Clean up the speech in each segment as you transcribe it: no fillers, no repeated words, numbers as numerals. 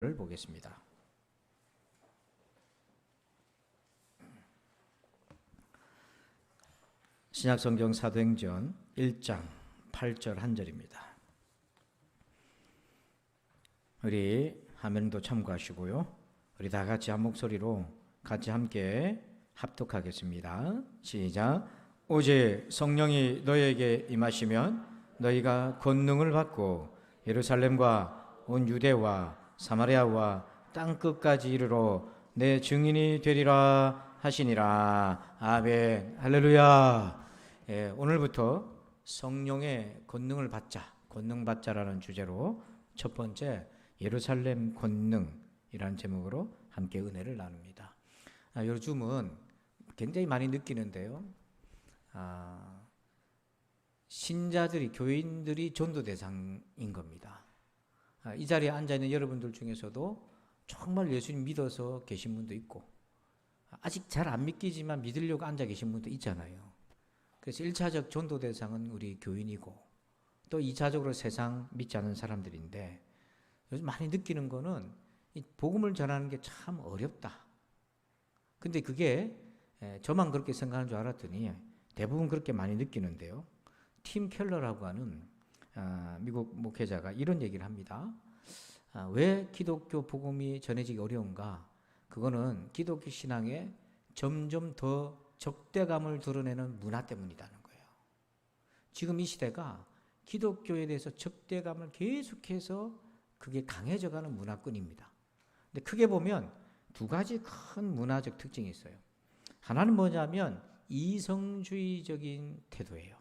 를 보겠습니다. 신약성경 사도행전 1장 8절 한 절입니다. 우리 화면도 참고하시고요. 우리 다 같이 한 목소리로 같이 함께 합독하겠습니다. 시작. 오직 성령이 너희에게 임하시면 너희가 권능을 받고 예루살렘과 온 유대와 사마리아와 땅끝까지 이르러 내 증인이 되리라 하시니라. 아멘. 할렐루야. 오늘부터 성령의 권능을 받자, 권능 받자라는 주제로 첫 번째 예루살렘 권능이라는 제목으로 함께 은혜를 나눕니다. 요즘은 굉장히 많이 느끼는데요. 신자들이, 교인들이 전도 대상인 겁니다. 이 자리에 앉아있는 여러분들 중에서도 정말 예수님 믿어서 계신 분도 있고, 아직 잘 안 믿기지만 믿으려고 앉아 계신 분도 있잖아요. 그래서 1차적 전도 대상은 우리 교인이고, 또 2차적으로 세상 믿지 않는 사람들인데, 요즘 많이 느끼는 거는 이 복음을 전하는 게 참 어렵다. 근데 그게 저만 그렇게 생각하는 줄 알았더니 대부분 그렇게 많이 느끼는데요. 팀 켈러라고 하는 미국 목회자가 이런 얘기를 합니다. 왜 기독교 복음이 전해지기 어려운가? 그거는 기독교 신앙에 점점 더 적대감을 드러내는 문화 때문이라는 거예요. 지금 이 시대가 기독교에 대해서 적대감을 계속해서 그게 강해져가는 문화권입니다. 근데 크게 보면 두 가지 큰 문화적 특징이 있어요. 하나는 뭐냐면 이성주의적인 태도예요.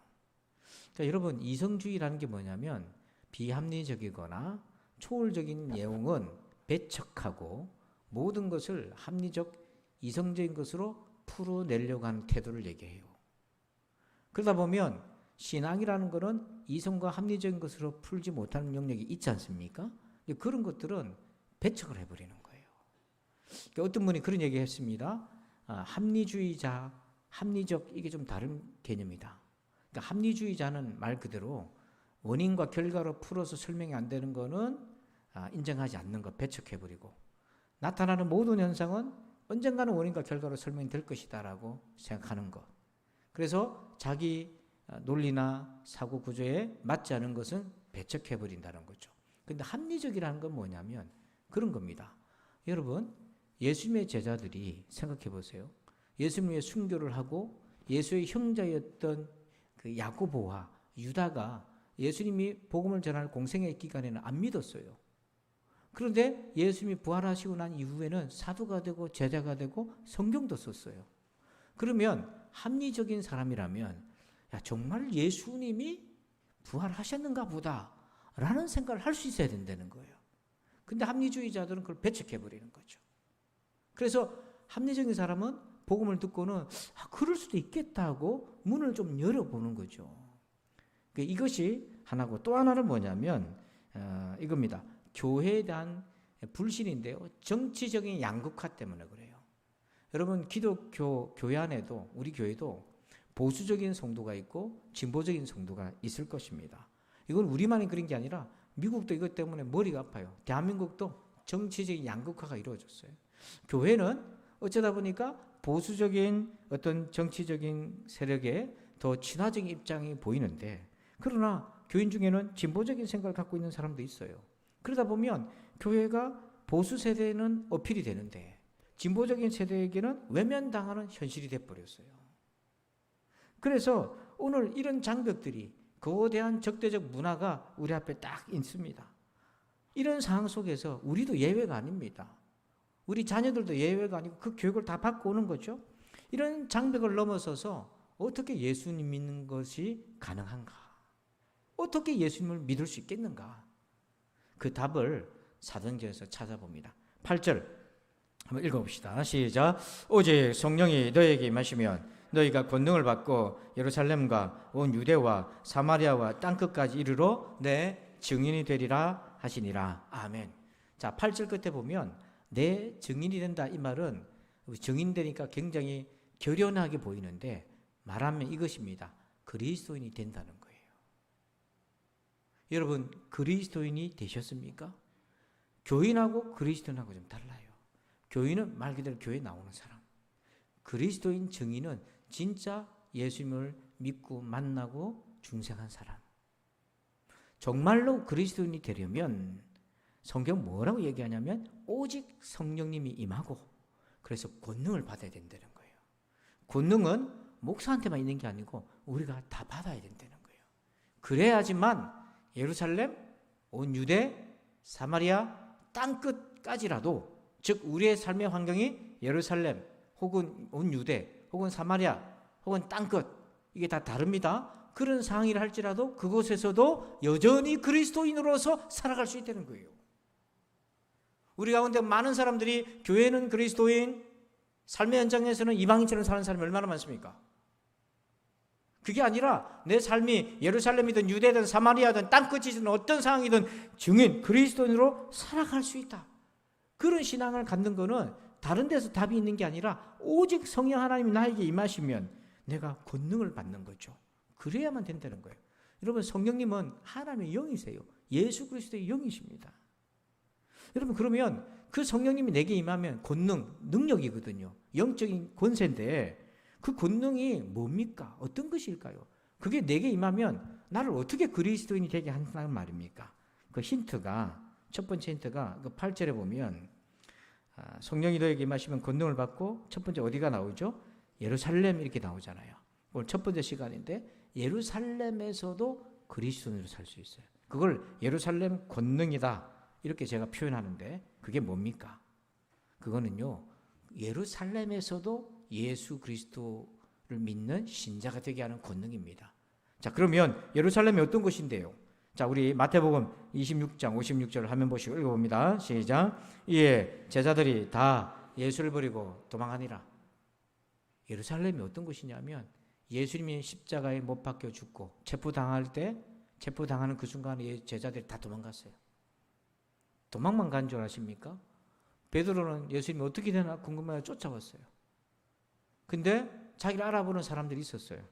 그러니까 여러분, 이성주의라는 게 뭐냐면 비합리적이거나 초월적인 내용은 배척하고 모든 것을 합리적, 이성적인 것으로 풀어내려고 하는 태도를 얘기해요. 그러다 보면 신앙이라는 것은 이성과 합리적인 것으로 풀지 못하는 영역이 있지 않습니까? 그런 것들은 배척을 해버리는 거예요. 그러니까 어떤 분이 그런 얘기 했습니다. 합리주의자, 합리적, 이게 좀 다른 개념이다. 그러니까 합리주의자는 말 그대로 원인과 결과로 풀어서 설명이 안 되는 거는 인정하지 않는 것, 배척해버리고, 나타나는 모든 현상은 언젠가는 원인과 결과로 설명이 될 것이다 라고 생각하는 것. 그래서 자기 논리나 사고 구조에 맞지 않은 것은 배척해버린다는 거죠. 그런데 합리적이라는 건 뭐냐면 그런 겁니다. 여러분, 예수님의 제자들이 생각해 보세요. 예수님의 순교를 하고 예수의 형제였던 그 야고보와 유다가 예수님이 복음을 전할 공생의 기간에는 안 믿었어요. 그런데 예수님이 부활하시고 난 이후에는 사도가 되고 제자가 되고 성경도 썼어요. 그러면 합리적인 사람이라면 정말 예수님이 부활하셨는가 보다 라는 생각을 할 수 있어야 된다는 거예요. 근데 합리주의자들은 그걸 배척해버리는 거죠. 그래서 합리적인 사람은 복음을 듣고는 그럴 수도 있겠다고 문을 좀 열어보는 거죠. 이것이 하나고, 또 하나는 뭐냐면 이겁니다. 교회에 대한 불신인데요. 정치적인 양극화 때문에 그래요. 여러분, 기독교 교회 안에도, 우리 교회도 보수적인 성도가 있고 진보적인 성도가 있을 것입니다. 이건 우리만이 그런 게 아니라 미국도 이것 때문에 머리가 아파요. 대한민국도 정치적인 양극화가 이루어졌어요. 교회는 어쩌다 보니까 보수적인 어떤 정치적인 세력에 더 친화적인 입장이 보이는데, 그러나 교인 중에는 진보적인 생각을 갖고 있는 사람도 있어요. 그러다 보면 교회가 보수 세대는 어필이 되는데 진보적인 세대에게는 외면당하는 현실이 돼버렸어요. 그래서 오늘 이런 장벽들이, 거대한 적대적 문화가 우리 앞에 딱 있습니다. 이런 상황 속에서 우리도 예외가 아닙니다. 우리 자녀들도 예외가 아니고 그 교육을 다 받고 오는 거죠. 이런 장벽을 넘어서서 어떻게 예수님 믿는 것이 가능한가? 어떻게 예수님을 믿을 수 있겠는가? 그 답을 사도행전에서 찾아봅니다. 8절 한번 읽어봅시다. 시작. 오직 성령이 너희에게 임하시면 너희가 권능을 받고 예루살렘과 온 유대와 사마리아와 땅끝까지 이르러 내 증인이 되리라 하시니라. 아멘. 자, 8절 끝에 보면 내 증인이 된다, 이 말은 증인되니까 굉장히 결연하게 보이는데 말하면 이것입니다. 그리스도인이 된다는 거예요. 여러분, 그리스도인이 되셨습니까? 교인하고 그리스도인하고 좀 달라요. 교인은 말 그대로 교회에 나오는 사람. 그리스도인 증인은 진짜 예수님을 믿고 만나고 중생한 사람. 정말로 그리스도인이 되려면 성경 뭐라고 얘기하냐면 오직 성령님이 임하고 그래서 권능을 받아야 된다는 거예요. 권능은 목사한테만 있는 게 아니고 우리가 다 받아야 된다는 거예요. 그래야지만 예루살렘, 온 유대, 사마리아, 땅끝까지라도 즉 우리의 삶의 환경이 예루살렘 혹은 온 유대 혹은 사마리아 혹은 땅끝 이게 다 다릅니다. 그런 상황이라 할지라도 그곳에서도 여전히 그리스도인으로서 살아갈 수 있다는 거예요. 우리 가운데 많은 사람들이 교회는 그리스도인, 삶의 현장에서는 이방인처럼 사는 사람이 얼마나 많습니까? 그게 아니라 내 삶이 예루살렘이든 유대든 사마리아든 땅끝이든 어떤 상황이든 증인, 그리스도인으로 살아갈 수 있다. 그런 신앙을 갖는 거는 다른 데서 답이 있는 게 아니라 오직 성령 하나님이 나에게 임하시면 내가 권능을 받는 거죠. 그래야만 된다는 거예요. 여러분 성령님은 하나님의 영이세요. 예수 그리스도의 영이십니다. 여러분 그러면 그 성령님이 내게 임하면 권능, 능력이거든요. 영적인 권세인데 그 권능이 뭡니까? 어떤 것일까요? 그게 내게 임하면 나를 어떻게 그리스도인이 되게 한다는 말입니까? 그 힌트가 첫 번째 힌트가 그 8절에 보면 성령이 너에게 임하시면 권능을 받고 첫 번째 어디가 나오죠? 예루살렘 이렇게 나오잖아요. 오늘 첫 번째 시간인데 예루살렘에서도 그리스도인으로 살 수 있어요. 그걸 예루살렘 권능이다 이렇게 제가 표현하는데 그게 뭡니까? 그거는요 예루살렘에서도 예수 그리스도를 믿는 신자가 되게 하는 권능입니다. 자 그러면 예루살렘이 어떤 곳인데요? 자 우리 마태복음 26장 56절 화면 보시고 읽어봅니다. 시작. 이에 제자들이 다 예수를 버리고 도망하니라. 예루살렘이 어떤 곳이냐면 예수님이 십자가에 못 박혀 죽고 체포당할 때 체포당하는 그 순간에 제자들이 다 도망갔어요. 도망만 간 줄 아십니까? 베드로는 예수님이 어떻게 되나 궁금해서 쫓아왔어요. 근데 자기를 알아보는 사람들이 있었어요.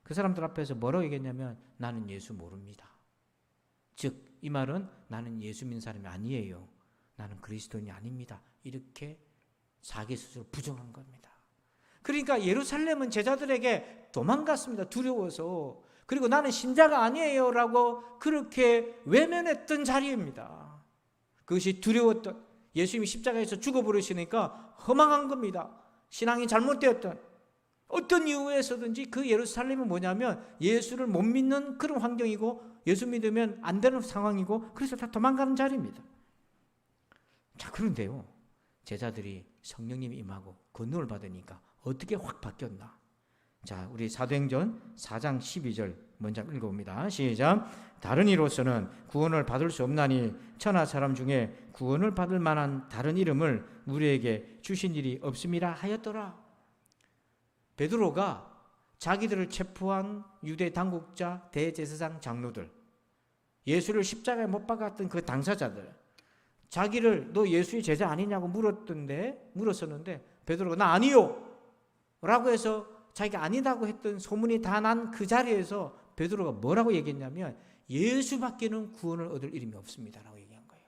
그 사람들 앞에서 뭐라고 얘기했냐면 나는 예수 모릅니다. 즉 이 말은 나는 예수 믿는 사람이 아니에요. 나는 그리스도인이 아닙니다. 이렇게 자기 스스로 부정한 겁니다. 그러니까 예루살렘은 제자들에게 도망갔습니다. 두려워서. 그리고 나는 신자가 아니에요 라고 그렇게 외면했던 자리입니다. 그것이 두려웠던 예수님이 십자가에서 죽어버리시니까 허망한 겁니다. 신앙이 잘못되었던 어떤 이유에서든지 그 예루살렘은 뭐냐면 예수를 못 믿는 그런 환경이고 예수 믿으면 안 되는 상황이고 그래서 다 도망가는 자리입니다. 자 그런데요 제자들이 성령님이 임하고 권능을 받으니까 어떻게 확 바뀌었나? 자 우리 사도행전 4장 12절 먼저 읽어봅니다. 시작. 다른 이로서는 구원을 받을 수 없나니 천하 사람 중에 구원을 받을 만한 다른 이름을 우리에게 주신 일이 없음이라 하였더라. 베드로가 자기들을 체포한 유대 당국자, 대제사장 장로들, 예수를 십자가에 못 박았던 그 당사자들, 자기를 너 예수의 제자 아니냐고 물었었는데 베드로가 나 아니요 라고 해서 자기가 아니다고 했던 소문이 다 난 그 자리에서 베드로가 뭐라고 얘기했냐면 예수밖에는 구원을 얻을 이름이 없습니다 라고 얘기한 거예요.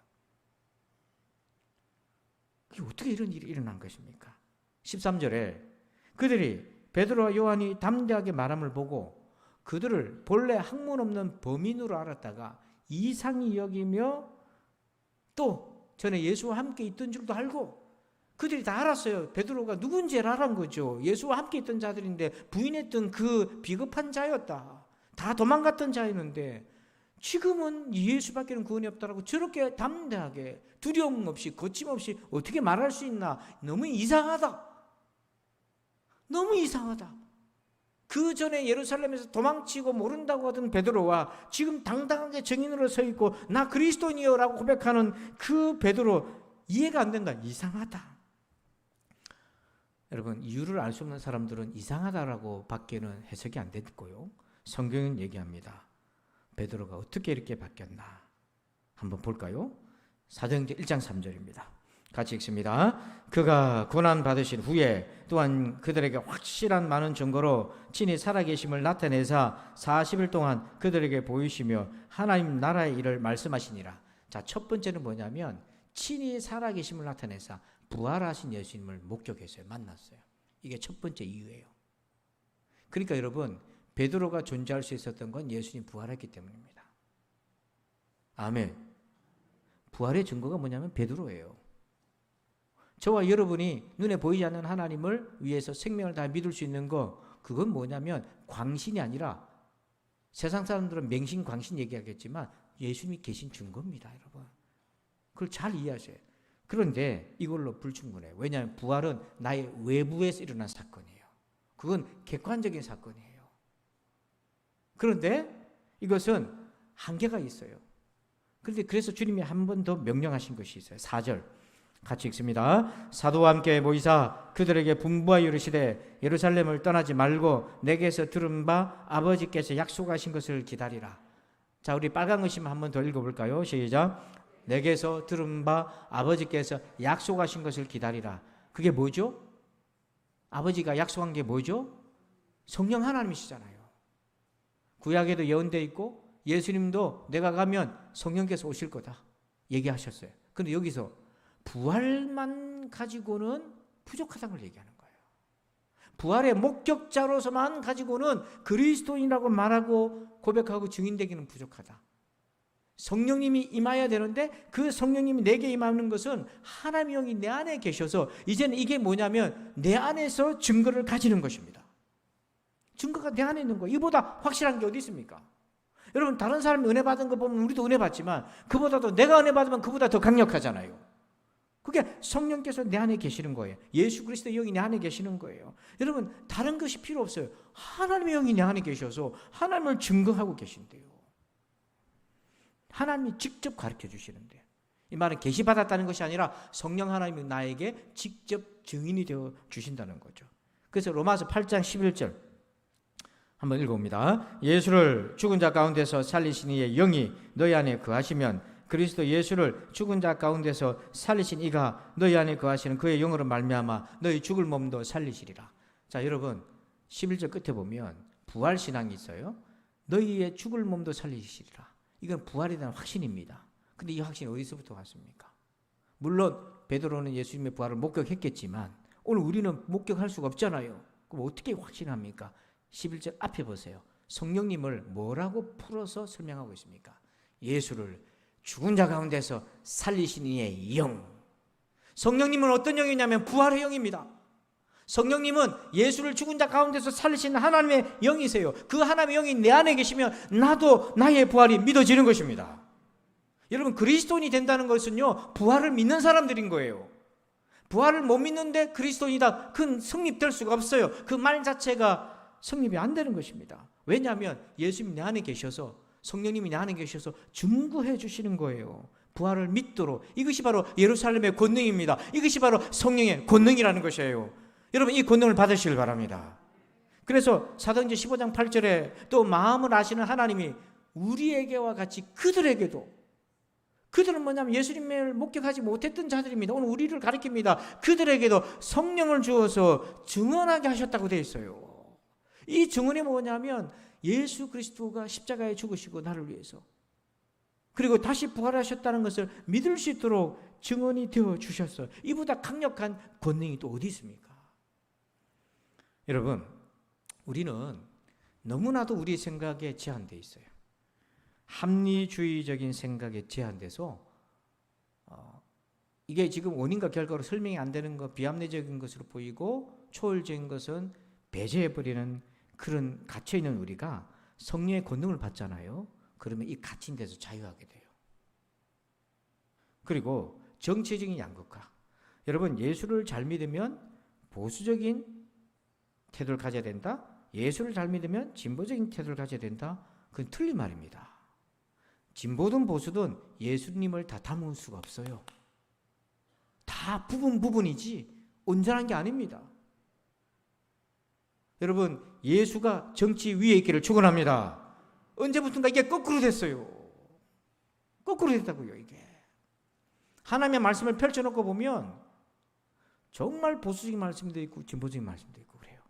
이게 어떻게 이런 일이 일어난 것입니까? 13절에 그들이 베드로와 요한이 담대하게 말함을 보고 그들을 본래 학문 없는 범인으로 알았다가 이상히 여기며 또 전에 예수와 함께 있던 줄도 알고 그들이 다 알았어요. 베드로가 누군지를 알은 거죠. 예수와 함께 있던 자들인데 부인했던 그 비겁한 자였다. 다 도망갔던 자였는데 지금은 예수밖에는 구원이 없다라고 저렇게 담대하게 두려움 없이 거침없이 어떻게 말할 수 있나. 너무 이상하다. 너무 이상하다. 그 전에 예루살렘에서 도망치고 모른다고 하던 베드로와 지금 당당하게 증인으로 서 있고 나 그리스도인이요 라고 고백하는 그 베드로 이해가 안 된다. 이상하다. 여러분 이유를 알 수 없는 사람들은 이상하다라고 밖에는 해석이 안 됐고요. 성경은 얘기합니다. 베드로가 어떻게 이렇게 바뀌었나 한번 볼까요? 사도행전 1장 3절입니다. 같이 읽습니다. 그가 고난 받으신 후에 또한 그들에게 확실한 많은 증거로 친히 살아계심을 나타내사 40일 동안 그들에게 보이시며 하나님 나라의 일을 말씀하시니라. 자, 첫 번째는 뭐냐면 친히 살아계심을 나타내사 부활하신 예수님을 목격했어요. 만났어요. 이게 첫 번째 이유예요. 그러니까 여러분, 베드로가 존재할 수 있었던 건 예수님 부활했기 때문입니다. 아멘. 부활의 증거가 뭐냐면 베드로예요. 저와 여러분이 눈에 보이지 않는 하나님을 위해서 생명을 다 믿을 수 있는 거, 그건 뭐냐면 광신이 아니라, 세상 사람들은 맹신, 광신 얘기하겠지만 예수님이 계신 증거입니다, 여러분. 그걸 잘 이해하셔야 돼요. 그런데 이걸로 불충분해요. 왜냐하면 부활은 나의 외부에서 일어난 사건이에요. 그건 객관적인 사건이에요. 그런데 이것은 한계가 있어요. 그런데 그래서 주님이 한 번 더 명령하신 것이 있어요. 4절 같이 읽습니다. 사도와 함께 모이사 그들에게 분부하여 이르시되 예루살렘을 떠나지 말고 내게서 들은 바 아버지께서 약속하신 것을 기다리라. 자, 우리 빨간 글씨만 한 번 더 읽어볼까요? 시작. 내게서 들은 바 아버지께서 약속하신 것을 기다리라. 그게 뭐죠? 아버지가 약속한 게 뭐죠? 성령 하나님이시잖아요. 구약에도 예언되어 있고 예수님도 내가 가면 성령께서 오실 거다 얘기하셨어요. 그런데 여기서 부활만 가지고는 부족하다는 걸 얘기하는 거예요. 부활의 목격자로서만 가지고는 그리스도인이라고 말하고 고백하고 증인되기는 부족하다. 성령님이 임하여야 되는데 그 성령님이 내게 임하는 것은 하나님의 영이 내 안에 계셔서 이제는 이게 뭐냐면 내 안에서 증거를 가지는 것입니다. 증거가 내 안에 있는 거예요. 이보다 확실한 게 어디 있습니까? 여러분, 다른 사람이 은혜 받은 거 보면 우리도 은혜 받지만 그보다도 내가 은혜 받으면 그보다 더 강력하잖아요. 그게 성령께서 내 안에 계시는 거예요. 예수 그리스도의 영이 내 안에 계시는 거예요. 여러분, 다른 것이 필요 없어요. 하나님의 영이 내 안에 계셔서 하나님을 증거하고 계신대요. 하나님이 직접 가르쳐 주시는데, 이 말은 계시받았다는 것이 아니라 성령 하나님이 나에게 직접 증인이 되어 주신다는 거죠. 그래서 로마서 8장 11절 한번 읽어봅니다. 예수를 죽은 자 가운데서 살리신 이의 영이 너희 안에 거하시면 그리스도 예수를 죽은 자 가운데서 살리신 이가 너희 안에 거하시는 그의 영으로 말미암아 너희 죽을 몸도 살리시리라. 자, 여러분, 11절 끝에 보면 부활신앙이 있어요. 너희의 죽을 몸도 살리시리라. 이건 부활에 대한 확신입니다. 근데 이 확신이 어디서부터 왔습니까? 물론 베드로는 예수님의 부활을 목격했겠지만 오늘 우리는 목격할 수가 없잖아요. 그럼 어떻게 확신합니까? 11절 앞에 보세요. 성령님을 뭐라고 풀어서 설명하고 있습니까? 예수를 죽은 자 가운데서 살리신 이의 영. 성령님은 어떤 영이냐면 부활의 영입니다. 성령님은 예수를 죽은 자 가운데서 살리신 하나님의 영이세요. 그 하나님의 영이 내 안에 계시면 나도 나의 부활이 믿어지는 것입니다. 여러분, 그리스도인이 된다는 것은요, 부활을 믿는 사람들인 거예요. 부활을 못 믿는데 그리스도인이다, 그건 성립될 수가 없어요. 그 말 자체가 성립이 안 되는 것입니다. 왜냐하면 예수님이 내 안에 계셔서, 성령님이 내 안에 계셔서 증거해 주시는 거예요. 부활을 믿도록. 이것이 바로 예루살렘의 권능입니다. 이것이 바로 성령의 권능이라는 것이에요. 여러분, 이 권능을 받으시길 바랍니다. 그래서 사도행전 15장 8절에 또 마음을 아시는 하나님이 우리에게와 같이 그들에게도, 그들은 뭐냐면 예수님을 목격하지 못했던 자들입니다. 오늘 우리를 가리킵니다. 그들에게도 성령을 주어서 증언하게 하셨다고 되어 있어요. 이 증언이 뭐냐면 예수 그리스도가 십자가에 죽으시고 나를 위해서, 그리고 다시 부활하셨다는 것을 믿을 수 있도록 증언이 되어 주셨어요. 이보다 강력한 권능이 또 어디 있습니까? 여러분, 우리는 너무나도 우리 생각에 제한되어 있어요. 합리주의적인 생각에 제한돼서 이게 지금 원인과 결과로 설명이 안 되는 것, 비합리적인 것으로 보이고 초월적인 것은 배제해버리는 그런 갇혀있는 우리가 성령의 권능을 받잖아요. 그러면 이 갇힌 데서 자유하게 돼요. 그리고 정치적인 양극화. 여러분, 예수를 잘 믿으면 보수적인 태도를 가져야 된다. 예수를 잘 믿으면 진보적인 태도를 가져야 된다. 그건 틀린 말입니다. 진보든 보수든 예수님을 다 담을 수가 없어요. 다 부분이지 온전한 게 아닙니다. 여러분, 예수가 정치 위에 있기를 축원합니다. 언제부턴가 이게 거꾸로 됐어요. 거꾸로 됐다고요, 이게. 하나님의 말씀을 펼쳐놓고 보면 정말 보수적인 말씀도 있고 진보적인 말씀도 있고 그래요.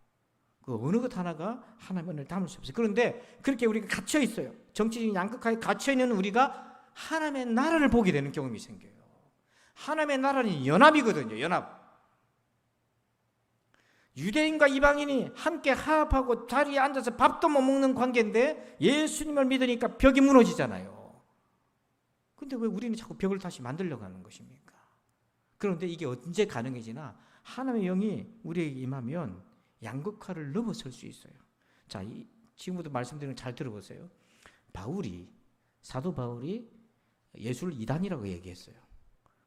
그 어느 것 하나가 하나님의 은혜를 담을 수 없어요. 그런데 그렇게 우리가 갇혀 있어요. 정치적인 양극화에 갇혀 있는 우리가 하나님의 나라를 보게 되는 경험이 생겨요. 하나님의 나라는 연합이거든요. 연합. 유대인과 이방인이 함께 화합하고 자리에 앉아서 밥도 못 먹는 관계인데 예수님을 믿으니까 벽이 무너지잖아요. 근데 왜 우리는 자꾸 벽을 다시 만들려고 하는 것입니까? 그런데 이게 언제 가능해지나 하나님의 영이 우리에게 임하면 양극화를 넘어설 수 있어요. 자, 지금부터 말씀드리는 거 잘 들어보세요. 사도 바울이 예수를 이단이라고 얘기했어요.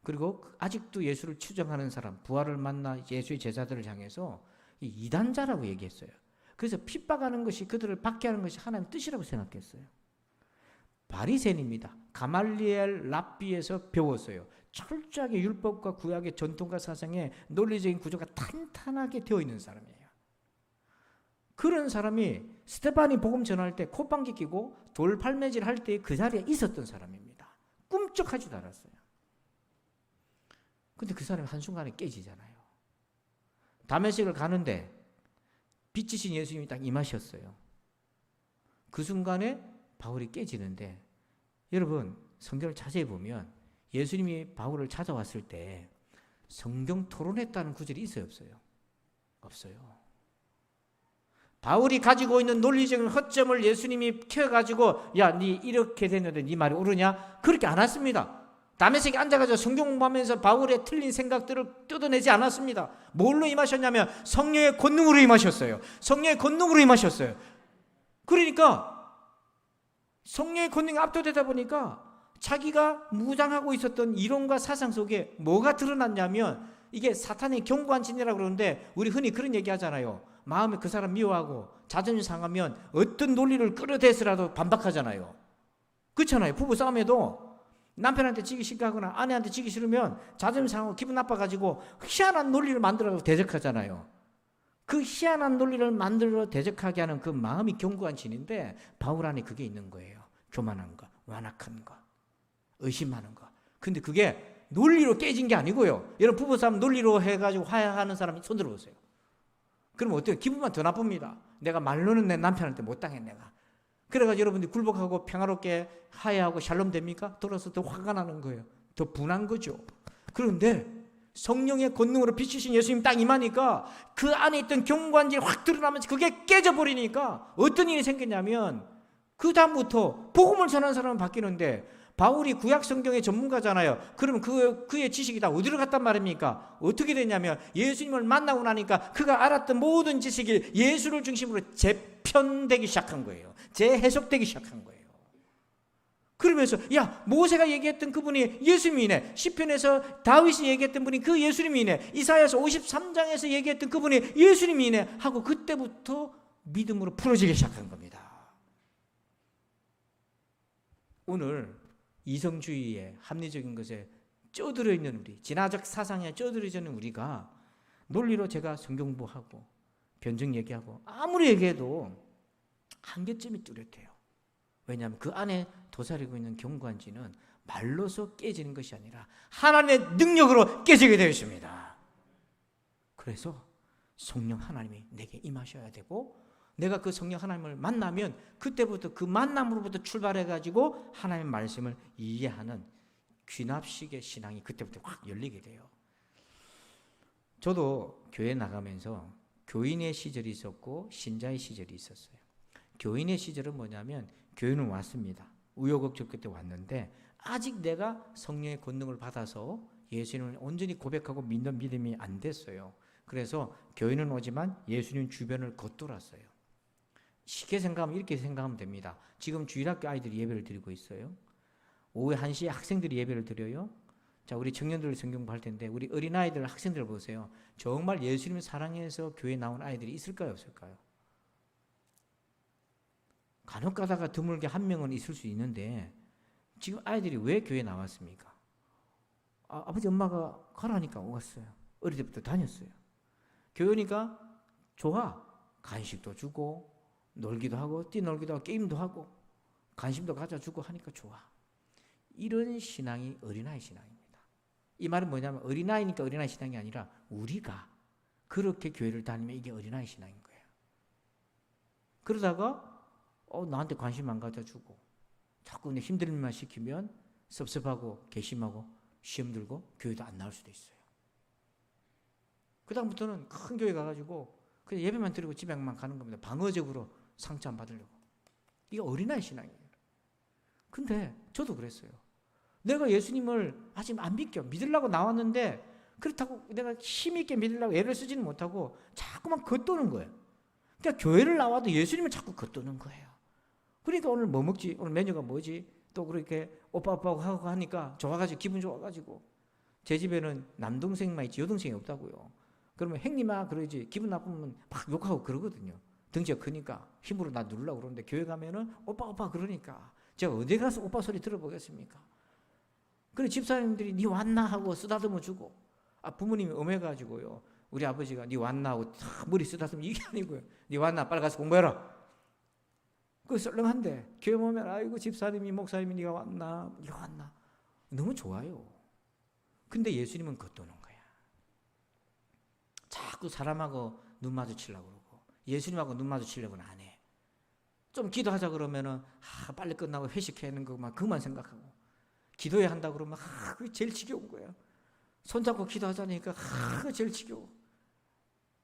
그리고 아직도 예수를 추정하는 사람, 부활을 만나 예수의 제자들을 향해서 이단자라고 얘기했어요. 그래서 핍박하는 것이, 그들을 박해하는 것이 하나님의 뜻이라고 생각했어요. 바리새인입니다. 가말리엘 랍비에서 배웠어요. 철저하게 율법과 구약의 전통과 사상에 논리적인 구조가 탄탄하게 되어 있는 사람이에요. 그런 사람이 스데반이 복음 전할 때 콧방귀 끼고 돌팔매질 할 때 그 자리에 있었던 사람입니다. 꿈쩍하지도 않았어요. 근데 그 사람이 한순간에 깨지잖아요. 다메섹을 가는데 빛이신 예수님이 딱 임하셨어요. 그 순간에 바울이 깨지는데, 여러분 성경을 자세히 보면 예수님이 바울을 찾아왔을 때 성경 토론했다는 구절이 있어요, 없어요? 없어요. 바울이 가지고 있는 논리적인 허점을 예수님이 켜가지고 야, 니 이렇게 됐는데 니 말이 옳으냐? 그렇게 안 했습니다. 다메섹에 앉아가지고 성경 공부하면서 바울의 틀린 생각들을 뜯어내지 않았습니다. 뭘로 임하셨냐면 성령의 권능으로 임하셨어요. 성령의 권능으로 임하셨어요. 그러니까 성령의 권능이 압도되다 보니까 자기가 무장하고 있었던 이론과 사상 속에 뭐가 드러났냐면, 이게 사탄의 견고한 진리라고 그러는데 우리 흔히 그런 얘기 하잖아요. 마음에 그 사람 미워하고 자존심 상하면 어떤 논리를 끌어대서라도 반박하잖아요. 그렇잖아요. 부부 싸움에도 남편한테 지기 싫거나 아내한테 지기 싫으면 자존심 상하고 기분 나빠가지고 희한한 논리를 만들어서 대적하잖아요. 그 희한한 논리를 만들어 대적하게 하는 그 마음이 견고한 진인데 바울 안에 그게 있는 거예요. 교만한 거, 완악한 거, 의심하는 거. 근데 그게 논리로 깨진 게 아니고요. 여러분 부부싸움 논리로 해가지고 화해하는 사람이 손 들어보세요. 그러면 어때요? 기분만 더 나쁩니다. 내가 말로는 내 남편한테 못 당했네 내가. 그래가지고 여러분들이 굴복하고 평화롭게 화해하고 샬롬 됩니까? 돌아서 더 화가 나는 거예요. 더 분한 거죠. 그런데 성령의 권능으로 비추신 예수님 딱 임하니까 그 안에 있던 경관질이 확 드러나면서 그게 깨져버리니까 어떤 일이 생겼냐면 그 다음부터 복음을 전하는 사람은 바뀌는데, 바울이 구약 성경의 전문가잖아요. 그러면 그의 지식이 다 어디로 갔단 말입니까? 어떻게 됐냐면 예수님을 만나고 나니까 그가 알았던 모든 지식이 예수를 중심으로 재편되기 시작한 거예요. 재해석되기 시작한 거예요. 그러면서 야, 모세가 얘기했던 그분이 예수님이네. 시편에서 다윗이 얘기했던 분이 그 예수님이네. 이사야서 53장에서 얘기했던 그분이 예수님이네 하고 그때부터 믿음으로 풀어지기 시작한 겁니다. 오늘 이성주의에, 합리적인 것에 쩌들어 있는 우리, 진화적 사상에 쩌들어 있는 우리가 논리로 제가 성경 공부하고 변증 얘기하고 아무리 얘기해도 한계점이 뚜렷해요. 왜냐하면 그 안에 도사리고 있는 견고한지는 말로서 깨지는 것이 아니라 하나님의 능력으로 깨지게 되어 있습니다. 그래서 성령 하나님이 내게 임하셔야 되고, 내가 그 성령 하나님을 만나면 그때부터 그 만남으로부터 출발해가지고 하나님의 말씀을 이해하는 귀납식의 신앙이 그때부터 확 열리게 돼요. 저도 교회 나가면서 교인의 시절이 있었고 신자의 시절이 있었어요. 교인의 시절은 뭐냐면 교회는 왔습니다. 우여곡절 끝에 왔는데 아직 내가 성령의 권능을 받아서 예수님을 온전히 고백하고 믿는 믿음이 안 됐어요. 그래서 교회는 오지만 예수님 주변을 겉돌았어요. 쉽게 생각하면 이렇게 생각하면 됩니다. 지금 주일학교 아이들이 예배를 드리고 있어요. 오후 1시에 학생들이 예배를 드려요. 자, 우리 청년들 성경 공부할 텐데 우리 어린아이들, 학생들 보세요. 정말 예수님을 사랑해서 교회에 나온 아이들이 있을까요, 없을까요? 간혹 가다가 드물게 한 명은 있을 수 있는데 지금 아이들이 왜 교회에 나왔습니까? 아버지 엄마가 가라니까 왔어요. 어릴 때부터 다녔어요. 교회니까 좋아. 간식도 주고 놀기도 하고 뛰놀기도 하고 게임도 하고 관심도 가져주고 하니까 좋아. 이런 신앙이 어린아이 신앙입니다. 이 말은 뭐냐면 어린아이니까 어린아이 신앙이 아니라 우리가 그렇게 교회를 다니면 이게 어린아이 신앙인 거예요. 그러다가 나한테 관심 안 가져주고 자꾸 내 힘든 일만 시키면 섭섭하고 괘씸하고 시험 들고 교회도 안 나올 수도 있어요. 그 다음부터는 큰 교회 가가지고 그냥 예배만 드리고 집에만 가는 겁니다. 방어적으로 상처 안 받으려고. 이게 어린아이 신앙이에요. 근데 저도 그랬어요. 내가 예수님을 아직 안 믿으려고 나왔는데 그렇다고 내가 힘있게 믿으려고 애를 쓰지는 못하고 자꾸만 겉도는 거예요. 그러니까 교회를 나와도 예수님을 자꾸 겉도는 거예요. 그러니까 오늘 뭐 먹지? 오늘 메뉴가 뭐지? 또 그렇게 오빠 하고 하니까 좋아가지고 기분 좋아가지고 제 집에는 남동생만 있지 여동생이 없다고요. 그러면 형님아 그러지 기분 나쁘면 막 욕하고 그러거든요. 덩치가 크니까 힘으로 나 누르려고 그러는데 교회 가면은 오빠 그러니까 제가 어디 가서 오빠 소리 들어보겠습니까? 그래 집사님들이 니 왔나 하고 쓰다듬어 주고 부모님이 엄해가지고요. 우리 아버지가 니 왔나 하고 탁 머리 쓰다듬으면 이게 아니고요. 니 왔나 빨리 가서 공부해라. 그 썰렁한데 교회 오면 아이고 집사님이 목사님이 니가 왔나 너무 좋아요. 근데 예수님은 겉도는 거야. 자꾸 사람하고 눈 마주치려고 그러고 예수님하고 눈 마주치려고는 안 해. 좀 기도하자 그러면은 빨리 끝나고 회식하는 것만 그만 생각하고 기도해야 한다 그러면 그게 제일 지겨운 거야. 손잡고 기도하자니까 그게 제일 지겨워.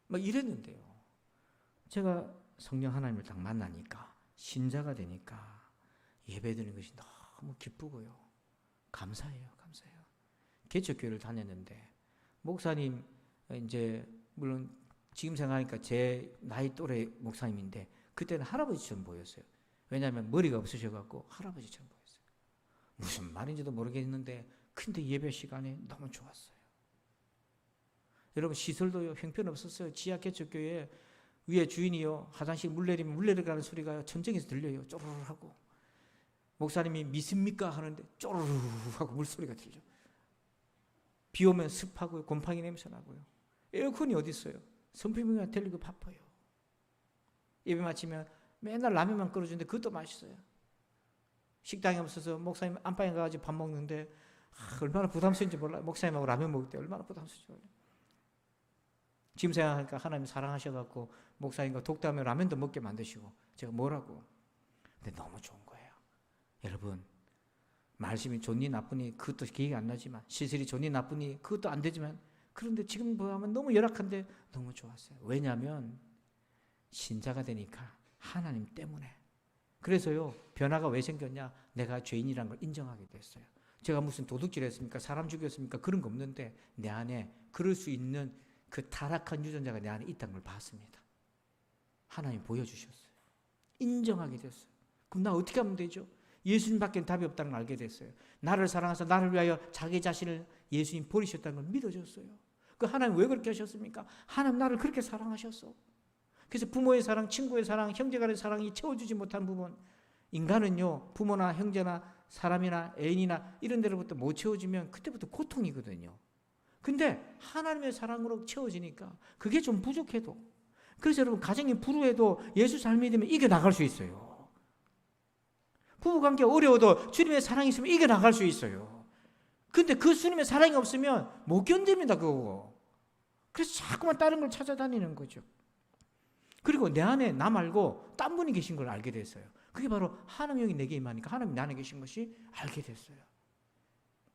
막 이랬는데요. 제가 성령 하나님을 딱 만나니까 신자가 되니까 예배드리는 것이 너무 기쁘고요. 감사해요. 개척교회를 다녔는데 목사님 이제 물론 지금 생각하니까 제 나이 또래 목사님인데 그때는 할아버지처럼 보였어요. 왜냐하면 머리가 없으셔갖고 할아버지처럼 보였어요. 무슨 말인지도 모르겠는데 근데 예배 시간에 너무 좋았어요. 여러분 시설도요 형편없었어요. 지하 개척교회 위에 주인이요 화장실 물 내리면 물 내려가는 소리가 천정에서 들려요. 쪼르르 하고 목사님이 믿습니까 하는데 쪼르르 하고 물소리가 들려. 비 오면 습하고요 곰팡이 냄새 나고요. 에어컨이 어디 있어요. 선풍기가 들리고 바빠요. 예배 마치면 맨날 라면만 끓여주는데 그것도 맛있어요. 식당이 없어서 목사님 안방에 가가지고 밥 먹는데 얼마나 부담스러운지 몰라요. 목사님하고 라면 먹을 때 얼마나 부담스러운지 몰라요. 지금 생각하니까 하나님 사랑하셔갖고 목사님과 독담에 라면도 먹게 만드시고 제가 뭐라고. 근데 너무 좋은 거예요. 여러분 말씀이 좋니 나쁘니 그것도 기억이 안 나지만 시설이 좋니 나쁘니 그것도 안 되지만 그런데 지금 보면 너무 열악한데 너무 좋았어요. 왜냐하면 신자가 되니까 하나님 때문에. 그래서요 변화가 왜 생겼냐. 내가 죄인이라는 걸 인정하게 됐어요. 제가 무슨 도둑질 했습니까? 사람 죽였습니까? 그런 거 없는데 내 안에 그럴 수 있는 그 타락한 유전자가 내 안에 있다는 걸 봤습니다. 하나님 보여주셨어요. 인정하게 됐어요. 그럼 나 어떻게 하면 되죠? 예수님밖에 답이 없다는 걸 알게 됐어요. 나를 사랑해서 나를 위하여 자기 자신을 예수님 버리셨다는 걸 믿어졌어요. 그 하나님 왜 그렇게 하셨습니까? 하나님 나를 그렇게 사랑하셨어. 그래서 부모의 사랑, 친구의 사랑, 형제간의 사랑이 채워주지 못한 부분, 인간은요 부모나 형제나 사람이나 애인이나 이런 데로부터 못 채워지면 그때부터 고통이거든요. 근데 하나님의 사랑으로 채워지니까 그게 좀 부족해도, 그래서 여러분 가정이 불우해도 예수 잘 믿으면 이겨나갈 수 있어요. 부부관계 어려워도 주님의 사랑이 있으면 이겨나갈 수 있어요. 근데 그 주님의 사랑이 없으면 못 견딥니다 그거. 그래서 자꾸만 다른 걸 찾아다니는 거죠. 그리고 내 안에 나 말고 딴 분이 계신 걸 알게 됐어요. 그게 바로 하나님의 영이 내게 임하니까 하나님이 내 안에 계신 것이 알게 됐어요.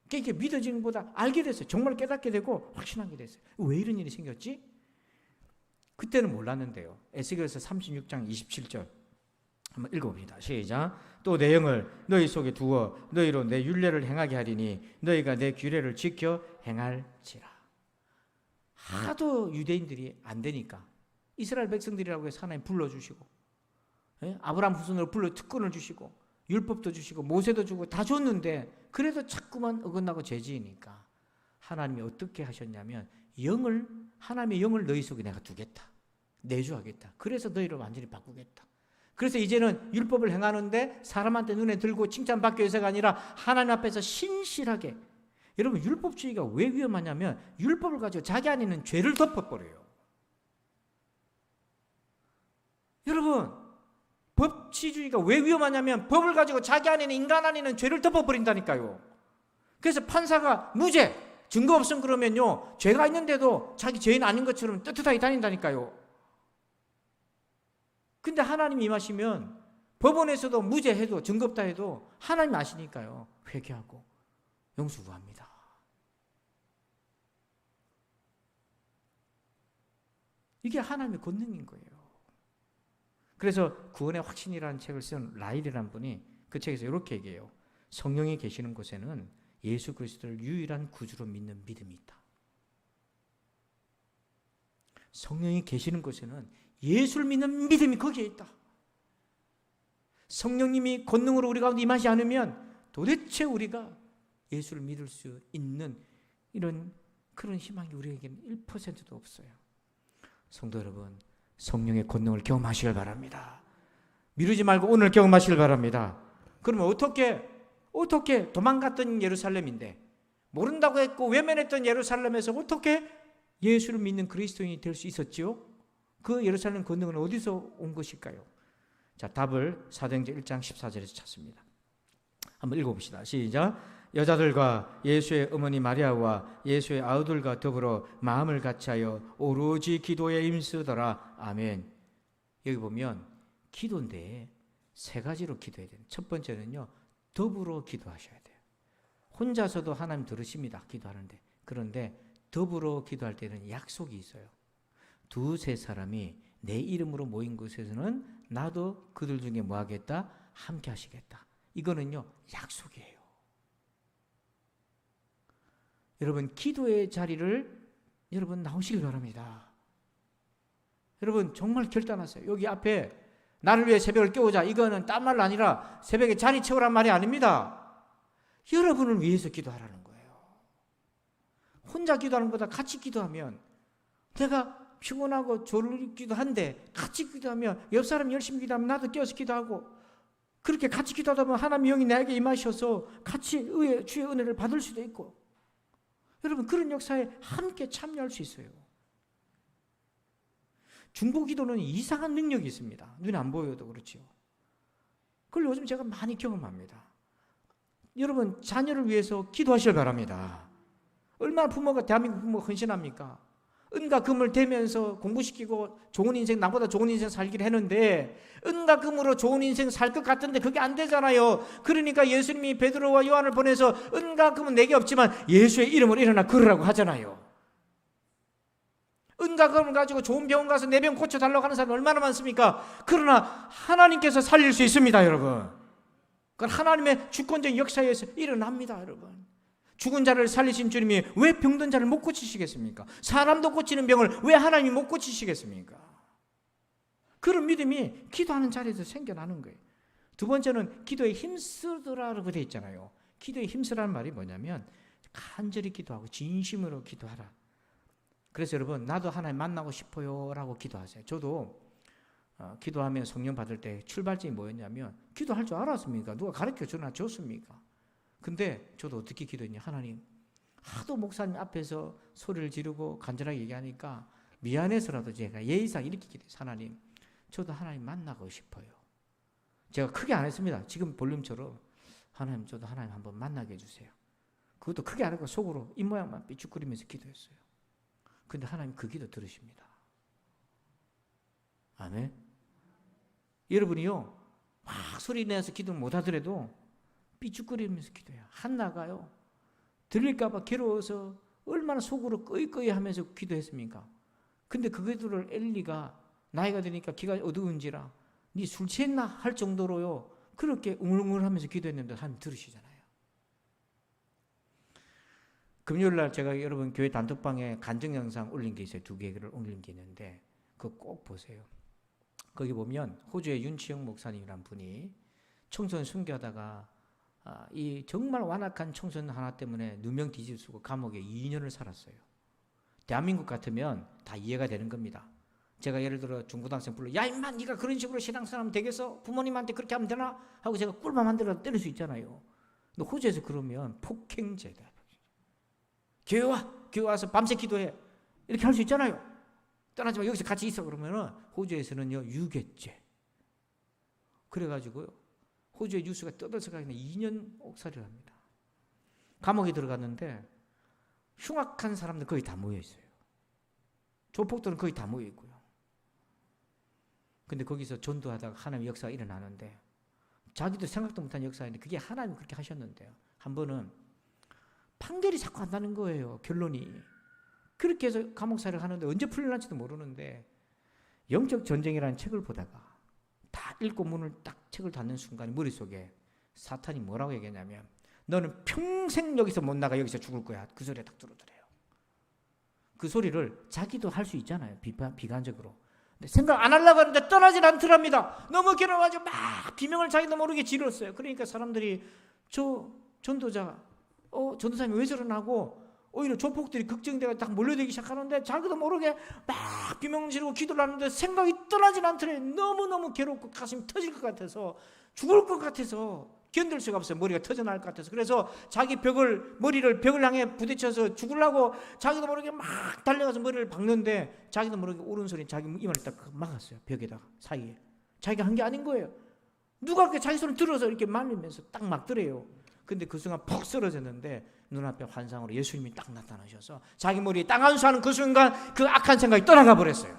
그게 믿어지는 것보다 알게 됐어요. 정말 깨닫게 되고 확신하게 됐어요. 왜 이런 일이 생겼지? 그때는 몰랐는데요. 에스겔서 36장 27절 한번 읽어봅니다. 시작. 또 내 영을 너희 속에 두어 너희로 내 율례를 행하게 하리니 너희가 내 규례를 지켜 행할지라. 하도 유대인들이 안 되니까 이스라엘 백성들이라고 해서 하나님 불러주시고, 아브라함 후손으로 불러 특권을 주시고 율법도 주시고 모세도 주고 다 줬는데 그래도 자꾸만 어긋나고 죄지으니까 하나님이 어떻게 하셨냐면 하나님의 영을 너희 속에 내가 두겠다. 내주하겠다. 그래서 너희를 완전히 바꾸겠다. 그래서 이제는 율법을 행하는데 사람한테 눈에 들고 칭찬받기 위해서가 아니라 하나님 앞에서 신실하게. 여러분 율법주의가 왜 위험하냐면 율법을 가지고 자기 안에 있는 죄를 덮어버려요. 여러분 법치주의가 왜 위험하냐면 법을 가지고 자기 안에 있는 인간 안에 있는 죄를 덮어버린다니까요. 그래서 판사가 무죄, 증거 없음 그러면요 죄가 있는데도 자기 죄인 아닌 것처럼 떳떳하게 다닌다니까요. 근데 하나님이 임하시면 법원에서도 무죄해도 증거 없다 해도 하나님 아시니까요 회개하고 용서 구합니다. 이게 하나님의 권능인 거예요. 그래서 구원의 확신이라는 책을 쓴 라일이라는 분이 그 책에서 이렇게 얘기해요. 성령이 계시는 곳에는 예수 그리스도를 유일한 구주로 믿는 믿음이 있다. 성령이 계시는 곳에는 예수를 믿는 믿음이 거기에 있다. 성령님이 권능으로 우리 가운데 임하지 않으면 도대체 우리가 예수를 믿을 수 있는 이런 그런 희망이 우리에게는 1%도 없어요. 성도 여러분, 성령의 권능을 경험하시길 바랍니다. 미루지 말고 오늘 경험하시길 바랍니다. 그러면 어떻게 도망갔던 예루살렘인데, 모른다고 했고 외면했던 예루살렘에서 어떻게 예수를 믿는 그리스도인이 될 수 있었지요? 그 예루살렘 권능은 어디서 온 것일까요? 자, 답을 사도행전 1장 14절에서 찾습니다. 한번 읽어봅시다. 시작. 여자들과 예수의 어머니 마리아와 예수의 아우들과 더불어 마음을 같이하여 오로지 기도에 힘쓰더라. 아멘. 여기 보면 기도인데 세 가지로 기도해야 돼요. 첫 번째는요, 더불어 기도하셔야 돼요. 혼자서도 하나님 들으십니다. 기도하는데. 그런데 더불어 기도할 때는 약속이 있어요. 두세 사람이 내 이름으로 모인 곳에서는 나도 그들 중에 뭐 하겠다? 함께 하시겠다. 이거는요, 약속이에요. 여러분, 기도의 자리를 여러분 나오시길 바랍니다. 여러분, 정말 결단하세요. 여기 앞에 나를 위해 새벽을 깨우자, 이거는 딴 말 아니라 새벽에 자리 채우란 말이 아닙니다. 여러분을 위해서 기도하라는 거예요. 혼자 기도하는 것보다 같이 기도하면, 내가 피곤하고 졸리기도 한데 같이 기도하면, 옆 사람이 열심히 기도하면 나도 깨어서 기도하고, 그렇게 같이 기도하다 보면 하나님의 영이 나에게 임하셔서 같이 주의 은혜를 받을 수도 있고, 여러분, 그런 역사에 함께 참여할 수 있어요. 중보기도는 이상한 능력이 있습니다. 눈에 안 보여도 그렇죠. 그걸 요즘 제가 많이 경험합니다. 여러분, 자녀를 위해서 기도하시길 바랍니다. 얼마나 부모가, 대한민국 부모가 헌신합니까? 은과 금을 대면서 공부시키고 좋은 인생, 나보다 좋은 인생 살기를 했는데, 은과 금으로 좋은 인생 살 것 같은데 그게 안 되잖아요. 그러니까 예수님이 베드로와 요한을 보내서 은과 금은 내게 없지만 예수의 이름으로 일어나 걸으라고 하잖아요. 은과 금을 가지고 좋은 병원 가서 내 병 고쳐달라고 하는 사람이 얼마나 많습니까? 그러나 하나님께서 살릴 수 있습니다, 여러분. 그건 하나님의 주권적인 역사에 의해서 일어납니다, 여러분. 죽은 자를 살리신 주님이 왜 병든 자를 못 고치시겠습니까? 사람도 고치는 병을 왜 하나님이 못 고치시겠습니까? 그런 믿음이 기도하는 자리에서 생겨나는 거예요. 두 번째는 기도에 힘쓰더라라고 되어 있잖아요. 기도에 힘쓰라는 말이 뭐냐면 간절히 기도하고 진심으로 기도하라. 그래서 여러분, 나도 하나님 만나고 싶어요 라고 기도하세요. 저도 기도하면 성령 받을 때 출발점이 뭐였냐면, 기도할 줄 알았습니까? 누가 가르쳐 주나 줬습니까? 근데 저도 어떻게 기도했냐, 하나님, 하도 목사님 앞에서 소리를 지르고 간절하게 얘기하니까 미안해서라도 제가 예의상 이렇게 기도했어요. 하나님, 저도 하나님 만나고 싶어요. 제가 크게 안 했습니다. 지금 볼륨처럼 하나님, 저도 하나님 한번 만나게 해주세요. 그것도 크게 안 하고 속으로 입모양만 삐죽거리면서 기도했어요. 근데 하나님 그 기도 들으십니다. 아멘. 여러분이요, 막 소리 내서 기도 못 하더라도 삐죽거리면서 기도해요. 한나가요, 들릴까봐 괴로워서 얼마나 속으로 끄이끄이 하면서 기도했습니까? 근데 그 기도를 엘리가 나이가 드니까 기가 어두운지라 니 술 취했나 할 정도로요, 그렇게 웅얼웅얼하면서 기도했는데 하나님 들으시잖아요. 금요일날 제가 여러분 교회 단톡방에 간증 영상 올린 게 있어요. 2개를 올린 게 있는데 그거 꼭 보세요. 거기 보면 호주의 윤치영 목사님이란 분이 청소년 순교하다가 이 정말 완악한 청소년 하나 때문에 누명 뒤집쓰고 감옥에 2년을 살았어요. 대한민국 같으면 다 이해가 되는 겁니다. 제가 예를 들어 중고등학생 불러, 야 임마 네가 그런 식으로 신앙생활 하면 되겠어? 부모님한테 그렇게 하면 되나? 하고 제가 꿀밤 한 대로 때릴 수 있잖아요. 근데 호주에서 그러면 폭행죄다. 교회 와서 밤새 기도해, 이렇게 할 수 있잖아요. 떠나지 마, 여기서 같이 있어. 그러면은 호주에서는요, 유괴죄. 그래가지고요, 호주의 뉴스가 떠들썩하게 2년 옥살이를 합니다. 감옥에 들어갔는데 흉악한 사람들 거의 다 모여 있어요. 조폭들은 거의 다 모여 있고요. 근데 거기서 전도하다가 하나님의 역사가 일어나는데, 자기도 생각도 못한 역사인데 그게 하나님이 그렇게 하셨는데요. 한 번은 판결이 자꾸 안 나는 거예요, 결론이. 그렇게 해서 감옥살이를 하는데 언제 풀려날지도 모르는데 영적 전쟁이라는 책을 보다가 다 읽고 문을 딱 책을 닫는 순간 머릿속에 사탄이 뭐라고 얘기했냐면 너는 평생 여기서 못 나가 여기서 죽을 거야. 그 소리가 딱 들어오더래요. 그 소리를 자기도 할 수 있잖아요. 비관적으로. 근데 생각 안 하려고 하는데 떠나질 않더랍니다. 너무 괴로워가지고 막 비명을 자기도 모르게 지렀어요. 그러니까 사람들이 저 전도자가 전도사님이 왜 저러나고 오히려 조폭들이 걱정돼가 딱 몰려들기 시작하는데 자기도 모르게 막 비명 지르고 기도를 하는데 생각이 떠나질 않더래요. 너무너무 괴롭고 가슴이 터질 것 같아서 죽을 것 같아서 견딜 수가 없어요. 머리가 터져나갈 것 같아서. 그래서 자기 머리를 벽을 향해 부딪혀서 죽으려고 자기도 모르게 막 달려가서 머리를 박는데 자기도 모르게 오른손이 자기 이마를 딱 막았어요. 벽에다가 사이에. 자기가 한 게 아닌 거예요. 누가 그렇게 자기 손을 들어서 이렇게 말리면서 딱 막더래요. 근데 그 순간 퍽 쓰러졌는데 눈앞에 환상으로 예수님이 딱 나타나셔서 자기 머리에 땅 안수하는 그 순간 그 악한 생각이 떠나가 버렸어요.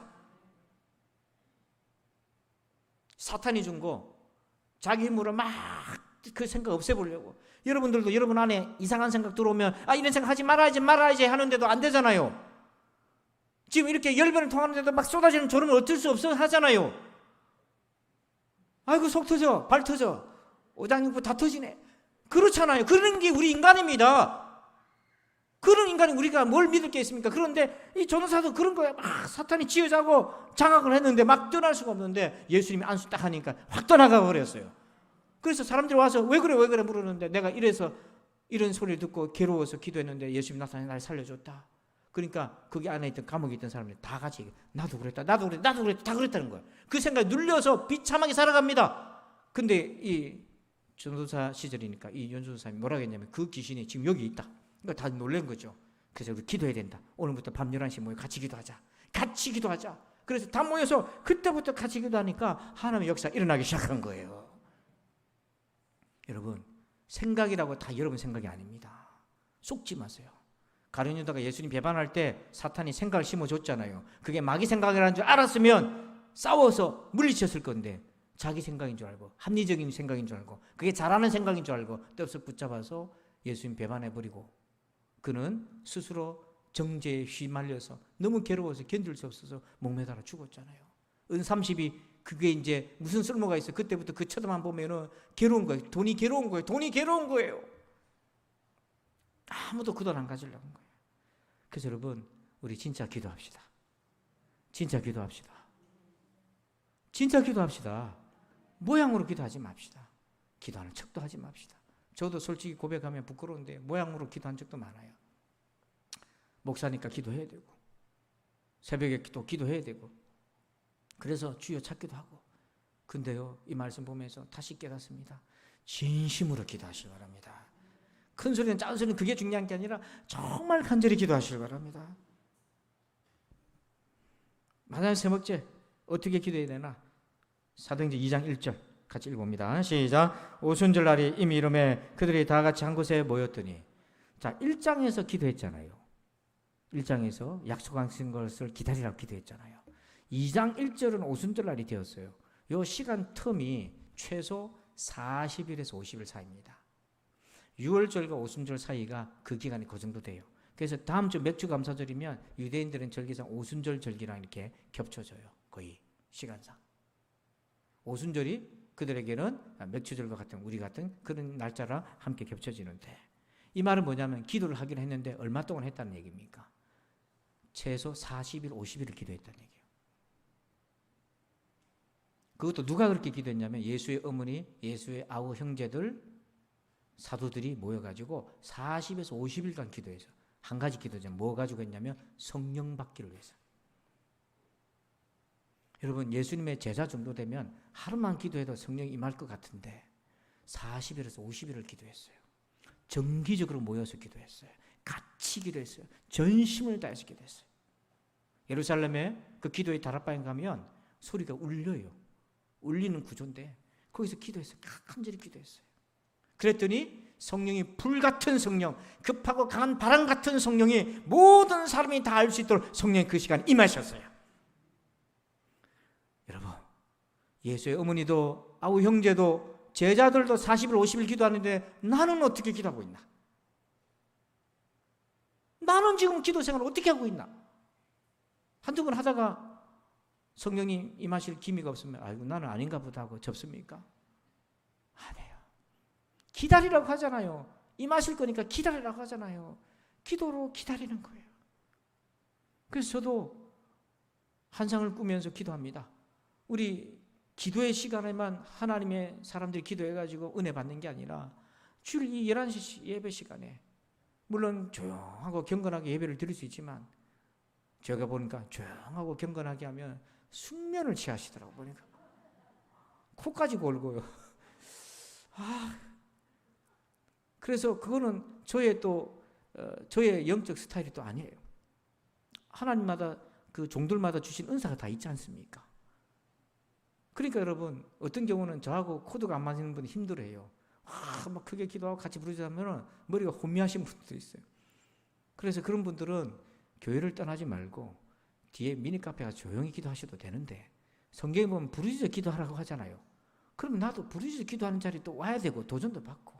사탄이 준 거 자기 힘으로 막 그 생각 없애보려고. 여러분들도 여러분 안에 이상한 생각 들어오면 이런 생각 하지 말아야지 하는데도 안 되잖아요. 지금 이렇게 열변을 통하는데도 막 쏟아지는 졸음을 어쩔 수 없어 하잖아요. 아이고 속 터져 발 터져 오장육부 다 터지네. 그렇잖아요. 그런 게 우리 인간입니다. 그런 인간이 우리가 뭘 믿을 게 있습니까? 그런데 이 전도사도 그런 거야. 막 사탄이 쥐어자고 장악을 했는데 막 떠날 수가 없는데 예수님이 안수 딱 하니까 확 떠나가 버렸어요. 그래서 사람들이 와서 왜 그래 물었는데 내가 이래서 이런 소리를 듣고 괴로워서 기도했는데 예수님이 나타나서 날 살려줬다. 그러니까 거기 안에 있던 감옥에 있던 사람들이 다 같이 나도 그랬다 다 그랬다는 거예요. 그 생각에 눌려서 비참하게 살아갑니다. 근데 이 전도사 시절이니까 이 연수사님이 뭐라고 했냐면 그 귀신이 지금 여기 있다. 그러니까 다 놀란 거죠. 그래서 우리 기도해야 된다. 오늘부터 밤 11시에 모여 같이 기도하자. 그래서 다 모여서 그때부터 같이 기도하니까 하나님의 역사가 일어나기 시작한 거예요. 여러분 생각이라고 다 여러분 생각이 아닙니다. 속지 마세요. 가룟 유다가 예수님 배반할 때 사탄이 생각을 심어줬잖아요. 그게 마귀 생각이라는 줄 알았으면 싸워서 물리쳤을 건데 자기 생각인 줄 알고 합리적인 생각인 줄 알고 그게 잘하는 생각인 줄 알고 떱석 붙잡아서 예수님 배반해버리고 그는 스스로 정죄에 휘말려서 너무 괴로워서 견딜 수 없어서 목매달아 죽었잖아요. 은 30이 그게 이제 무슨 쓸모가 있어요. 그때부터 그 쳐다만 보면은 괴로운 거예요. 돈이 괴로운 거예요. 아무도 그 돈 안 가지려고 한 거예요. 그래서 여러분 우리 진짜 기도합시다. 진짜 기도합시다. 모양으로 기도하지 맙시다. 기도하는 척도 하지 맙시다. 저도 솔직히 고백하면 부끄러운데 모양으로 기도한 적도 많아요. 목사니까 기도해야 되고 새벽에 또 기도해야 되고 그래서 주여 찾기도 하고. 근데요 이 말씀 보면서 다시 깨닫습니다. 진심으로 기도하시기 바랍니다. 큰 소리는 작은 소리는 그게 중요한 게 아니라 정말 간절히 기도하시기 바랍니다. 마지막 세목째 어떻게 기도해야 되나? 사도행전 2장 1절 같이 읽어봅니다. 시작. 오순절 날이 이미 이름에 그들이 다 같이 한 곳에 모였더니. 자 1장에서 기도했잖아요. 1장에서 약속하신 것을 기다리라고 기도했잖아요. 2장 1절은 오순절 날이 되었어요. 이 시간 텀이 최소 40일에서 50일 사이입니다. 6월절과 오순절 사이가 그 기간이 그 정도 돼요. 그래서 다음 주 맥주감사절이면 유대인들은 절기상 오순절 절기랑 이렇게 겹쳐져요. 거의 시간상. 오순절이 그들에게는 맥주절과 같은 우리 같은 그런 날짜랑 함께 겹쳐지는데 이 말은 뭐냐면 기도를 하기로 했는데 얼마 동안 했다는 얘기입니까? 최소 40일, 50일을 기도했다는 얘기예요. 그것도 누가 그렇게 기도했냐면 예수의 어머니, 예수의 아우 형제들, 사도들이 모여가지고 40에서 50일간 기도해서 한 가지 기도죠. 뭐 가지고 했냐면 성령 받기를 위해서. 여러분 예수님의 제자 정도 되면 하루만 기도해도 성령이 임할 것 같은데 40일에서 50일을 기도했어요. 정기적으로 모여서 기도했어요. 같이 기도했어요. 전심을 다해서 기도했어요. 예루살렘에 그 기도의 다락방에 가면 소리가 울려요. 울리는 구조인데 거기서 기도했어요. 간절히 기도했어요. 그랬더니 성령이 불같은 성령, 급하고 강한 바람 같은 성령이 모든 사람이 다 알 수 있도록 성령이 그 시간에 임하셨어요. 여러분 예수의 어머니도 아우 형제도 제자들도 40일 50일 기도하는데 나는 어떻게 기도하고 있나? 나는 지금 기도 생활을 어떻게 하고 있나? 한두 번 하다가 성령님 임하실 기미가 없으면 아이고 나는 아닌가 보다 하고 접습니까? 안 해요. 기다리라고 하잖아요. 임하실 거니까 기다리라고 하잖아요. 기도로 기다리는 거예요. 그래서 저도 환상을 꾸면서 기도합니다. 우리 기도의 시간에만 하나님의 사람들이 기도해가지고 은혜 받는 게 아니라 주일 이 11시 예배 시간에 물론 조용하고 경건하게 예배를 드릴 수 있지만 제가 보니까 조용하고 경건하게 하면 숙면을 취하시더라고 보니까 코까지 골고요. 그래서 그거는 저의 영적 스타일이 또 아니에요. 하나님마다 그 종들마다 주신 은사가 다 있지 않습니까? 그러니까 여러분 어떤 경우는 저하고 코드가 안 맞는 분이 힘들어해요. 막 크게 기도하고 같이 부르자면 머리가 혼미하신 분들도 있어요. 그래서 그런 분들은 교회를 떠나지 말고 뒤에 미니 카페가 조용히 기도하셔도 되는데 성경에 보면 부르짖어 기도하라고 하잖아요. 그러면 나도 부르짖어 기도하는 자리 또 와야 되고 도전도 받고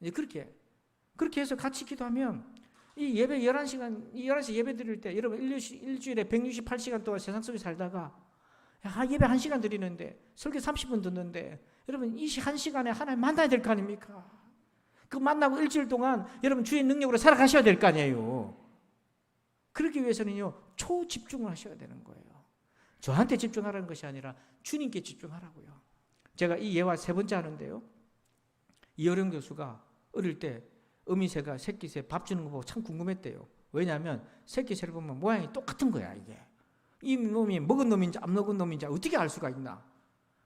이제 그렇게 해서 같이 기도하면 이 예배 11시 예배 드릴 때 여러분 일주일에 168시간 동안 세상 속에 살다가 예배 1시간 드리는데 설교 30분 듣는데 여러분 이 1시간에 하나님 만나야 될 거 아닙니까? 그 만나고 일주일 동안 여러분 주의 능력으로 살아가셔야 될 거 아니에요. 그러기 위해서는요 초집중을 하셔야 되는 거예요. 저한테 집중하라는 것이 아니라 주님께 집중하라고요. 제가 이 예화 3번째 하는데요. 이어령 교수가 어릴 때 어미새가 새끼새 밥 주는 거 보고 참 궁금했대요. 왜냐하면 새끼새를 보면 모양이 똑같은 거야 이게. 이 놈이 먹은 놈인지 안 먹은 놈인지 어떻게 알 수가 있나.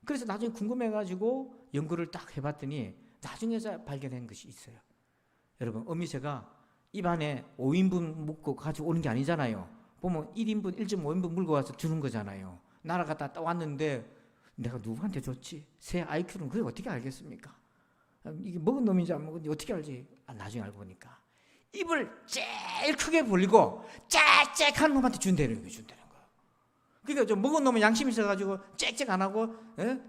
그래서 나중에 궁금해가지고 연구를 딱 해봤더니 나중에서 발견한 것이 있어요. 여러분 어미새가 입안에 5인분 묵고 가지고 오는 게 아니잖아요. 보면 1인분, 1.5인분 물고 와서 주는 거잖아요. 날아갔다 왔는데 내가 누구한테 줬지? 새 IQ는 그게 어떻게 알겠습니까? 이게 먹은 놈인지 안 먹은지 어떻게 알지? 나중에 알고 보니까 입을 제일 크게 벌리고 짹짹한 놈한테 준다는 거예요. 그러니까 좀 먹은 놈은 양심이 있어가지고 짹짹 안 하고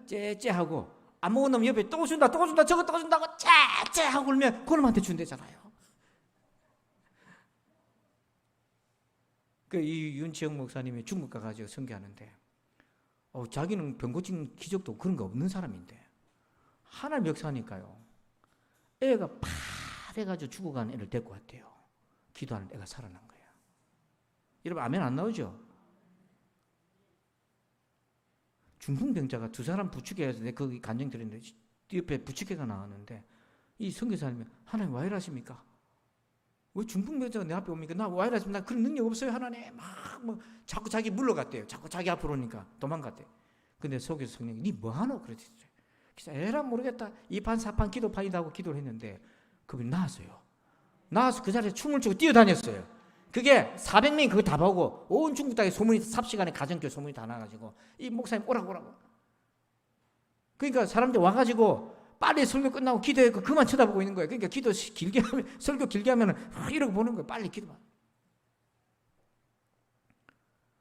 짹짹하고 안 먹은 놈 옆에 또 준다 저거 또 준다고 짹짹하고 그러면 그 놈한테 준대잖아요. 이 윤치영 목사님이 중국 가가지고 선교하는데 자기는 병 고친 기적도 그런 거 없는 사람인데 하나님 역사하니까요. 애가 파래가지고 죽어가는 애를 데리고 왔대요. 기도하는 애가 살아난 거예요. 여러분 아멘 안 나오죠? 중풍병자가 2사람 부축해서 내 거기 간증 드렸는데 옆에 부축해가 나왔는데 이 선교사님이 하나님 왜 이러십니까? 왜 중풍병자가 내 앞에 옵니까? 나 왜 이러십니까? 나 그런 능력 없어요 하나님. 자꾸 자기 물러갔대요. 자꾸 자기 앞으로 오니까 도망갔대요. 근데 속에서 성령이 니 뭐하노? 그랬어요. 그래서 에라 모르겠다. 2판 4판 기도판이다 하고 기도를 했는데 그분이 나왔어요. 나와서 그 자리에 춤을 추고 뛰어다녔어요. 그게 400명이 그거 다 보고 온 중국 땅에 소문이 삽시간에 가정교회 소문이 다 나가지고 이 목사님 오라고. 그러니까 사람들이 와가지고 빨리 설교 끝나고 기도했고 그만 쳐다보고 있는 거예요. 그러니까 기도 길게 하면 설교 길게 하면 이러고 보는 거예요. 빨리 기도만.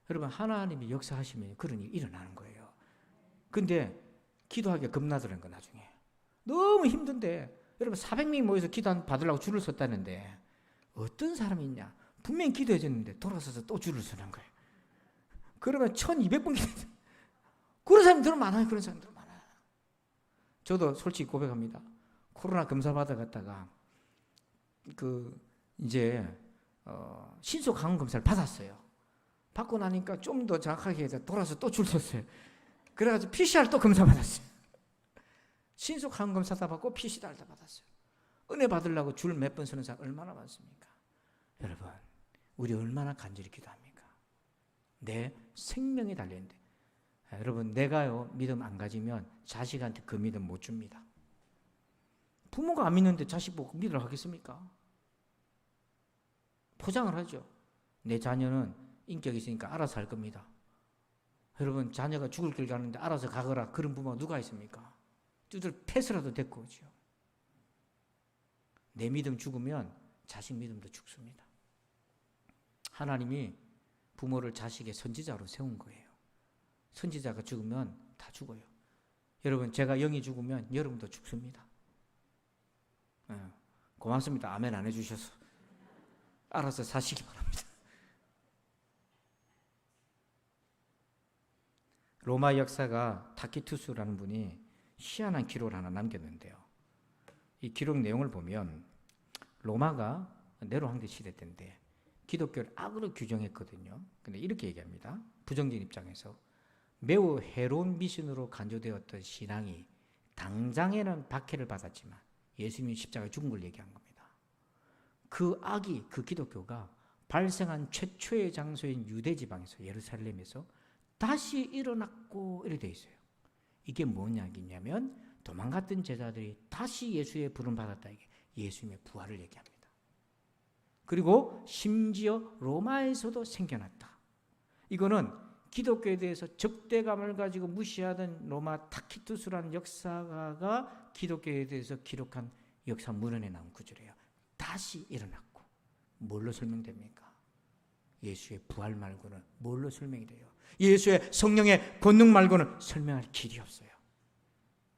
여러분 하나님이 역사하시면 그런 일이 일어나는 거예요. 근데 기도하기가 겁나더라는 거 나중에. 너무 힘든데 여러분 400명이 모여서 기도 받으려고 줄을 섰다는데 어떤 사람이 있냐. 분명히 기도해줬는데 돌아서서 또 줄을 서는 거예요. 그러면 1200번 기도해요. 그런 사람들은 많아요. 그런 사람들은 많아요. 저도 솔직히 고백합니다. 코로나 검사 받아갔다가 이제 신속 항원 검사를 받았어요. 받고 나니까 좀 더 정확하게 해서 돌아서 또 줄 섰어요. 그래가지고 PCR 또 검사 받았어요. 신속 항원 검사 다 받고 PCR 다 받았어요. 은혜 받으려고 줄 몇 번 서는 사람 얼마나 많습니까? 여러분 우리 얼마나 간절히 기도합니까? 내 생명이 달려있는데 여러분 내가요 믿음 안 가지면 자식한테 그 믿음 못 줍니다. 부모가 안 믿는데 자식 보고 믿으라 하겠습니까? 포장을 하죠. 내 자녀는 인격이 있으니까 알아서 할 겁니다. 여러분 자녀가 죽을 길 가는데 알아서 가거라 그런 부모가 누가 있습니까? 두들 패스라도 데리고 오죠. 내 믿음 죽으면 자식 믿음도 죽습니다. 하나님이 부모를 자식의 선지자로 세운 거예요. 선지자가 죽으면 다 죽어요. 여러분 제가 영이 죽으면 여러분도 죽습니다. 고맙습니다. 아멘 안 해주셔서. 알아서 사시기 바랍니다. 로마 역사가 타키투스라는 분이 희한한 기록을 하나 남겼는데요. 이 기록 내용을 보면 로마가 네로 황제 시대 때인데 기독교를 악으로 규정했거든요. 근데 이렇게 얘기합니다. 부정적인 입장에서 매우 해로운 미신으로 간주되었던 신앙이 당장에는 박해를 받았지만 예수님이 십자가에 죽은 걸 얘기한 겁니다. 그 악이, 그 기독교가 발생한 최초의 장소인 유대 지방에서, 예루살렘에서 다시 일어났고 이렇게 되어 있어요. 이게 뭔 이야기냐면 도망갔던 제자들이 다시 예수의 부름 받았다, 이게 예수님의 부활을 얘기합니다. 그리고 심지어 로마에서도 생겨났다. 이거는 기독교에 대해서 적대감을 가지고 무시하던 로마 타키투스라는 역사가가 기독교에 대해서 기록한 역사 문헌에 나온 구절이에요. 다시 일어났고. 뭘로 설명됩니까? 예수의 부활 말고는 뭘로 설명이 돼요? 예수의 성령의 권능 말고는 설명할 길이 없어요.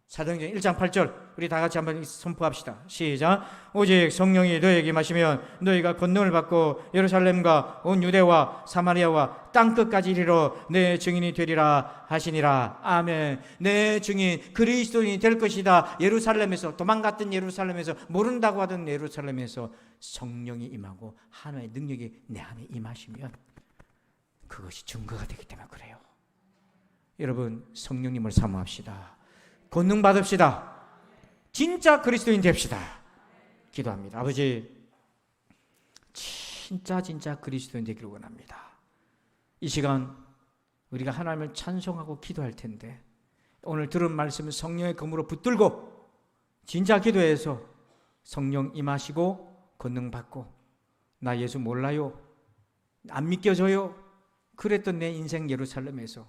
사도행전 1장 8절 우리 다 같이 한번 선포합시다. 시작. 오직 성령이 너에게 임하시면 너희가 권능을 받고 예루살렘과 온 유대와 사마리아와 땅끝까지 이르러 내 증인이 되리라 하시니라. 아멘. 내 증인 그리스도인이 될 것이다. 예루살렘에서, 도망갔던 예루살렘에서, 모른다고 하던 예루살렘에서 성령이 임하고 하나님의 능력이 내 안에 임하시면 그것이 증거가 되기 때문에 그래요. 여러분, 성령님을 사모합시다. 권능 받읍시다. 진짜 그리스도인 됩시다. 기도합니다. 아버지, 진짜 그리스도인 되기를 원합니다. 이 시간 우리가 하나님을 찬송하고 기도할 텐데 오늘 들은 말씀은 성령의 검으로 붙들고 진짜 기도해서 성령 임하시고 권능 받고, 나 예수 몰라요, 안 믿겨져요, 그랬던 내 인생 예루살렘에서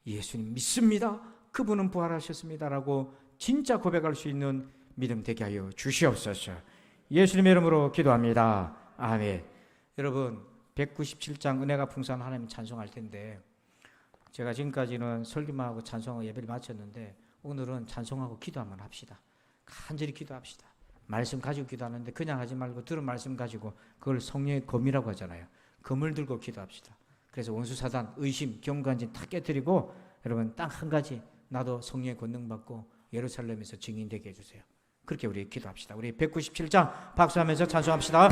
예수님 믿습니다, 그분은 부활하셨습니다라고 진짜 고백할 수 있는 믿음 되게 하여 주시옵소서. 예수님의 이름으로 기도합니다. 아멘. 여러분, 197장 은혜가 풍성한 하나님 찬송할 텐데 제가 지금까지는 설교만 하고 찬송하고 예배를 마쳤는데 오늘은 찬송하고 기도 한번 합시다. 간절히 기도합시다. 말씀 가지고 기도하는데 그냥 하지 말고 들은 말씀 가지고, 그걸 성령의 검이라고 하잖아요. 검을 들고 기도합시다. 그래서 원수 사단, 의심, 경관진 다 깨뜨리고 여러분 딱 한 가지, 나도 성령의 권능 받고 예루살렘에서 증인 되게 해주세요. 그렇게 우리 기도합시다. 우리 197장 박수하면서 찬송합시다.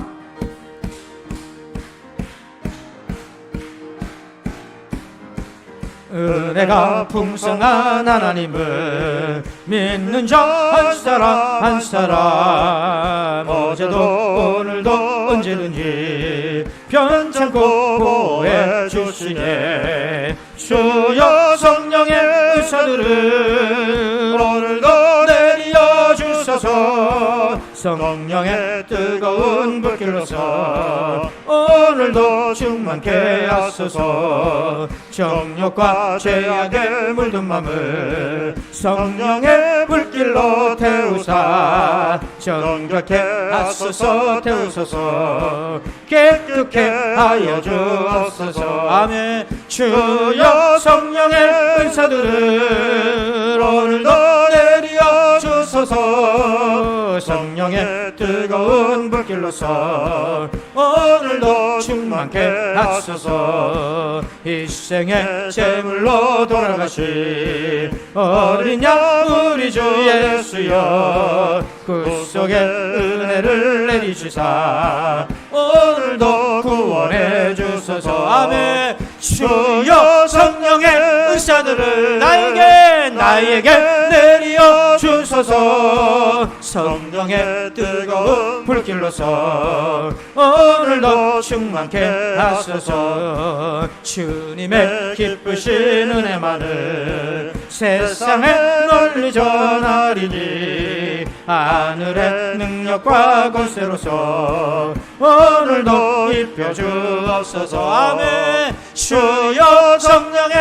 은혜가 풍성한 하나님을 믿는 자 한 사람 한 사람, 어제도 오늘도 언제든지 변찮고 보호해 주시네. 주여 성령의 의사들을 오늘도 내려 주소서. 성령의 뜨거운 불길로서 오늘도 충만케 하소서. 정욕과 죄악에 물든 맘을 성령의 불길로 태우사 정결케 하소서. 태우소서. 깨끗게 하여 주옵소서. 아멘. 주여 성령의 의사들을 오늘도 내려 주소서. 성령의 뜨거운 불길로서 오늘도 충만케 하소서. 일생의 제물로 돌아가신 어린 양 우리 주 예수여, 그 속에 은혜를 내리시사 오늘도 구원해 주소서. 아멘. 주여 성령의 의사들을 나에게 내려 주소서. 성령의 뜨거운 불길로서 오늘도 충만케 하소서. 주님의 기쁘신 은혜만을 세상에 널리 전하리니 하늘의 능력과 권세로서 오늘도 입혀 주옵소서. 아멘. 주여 성령의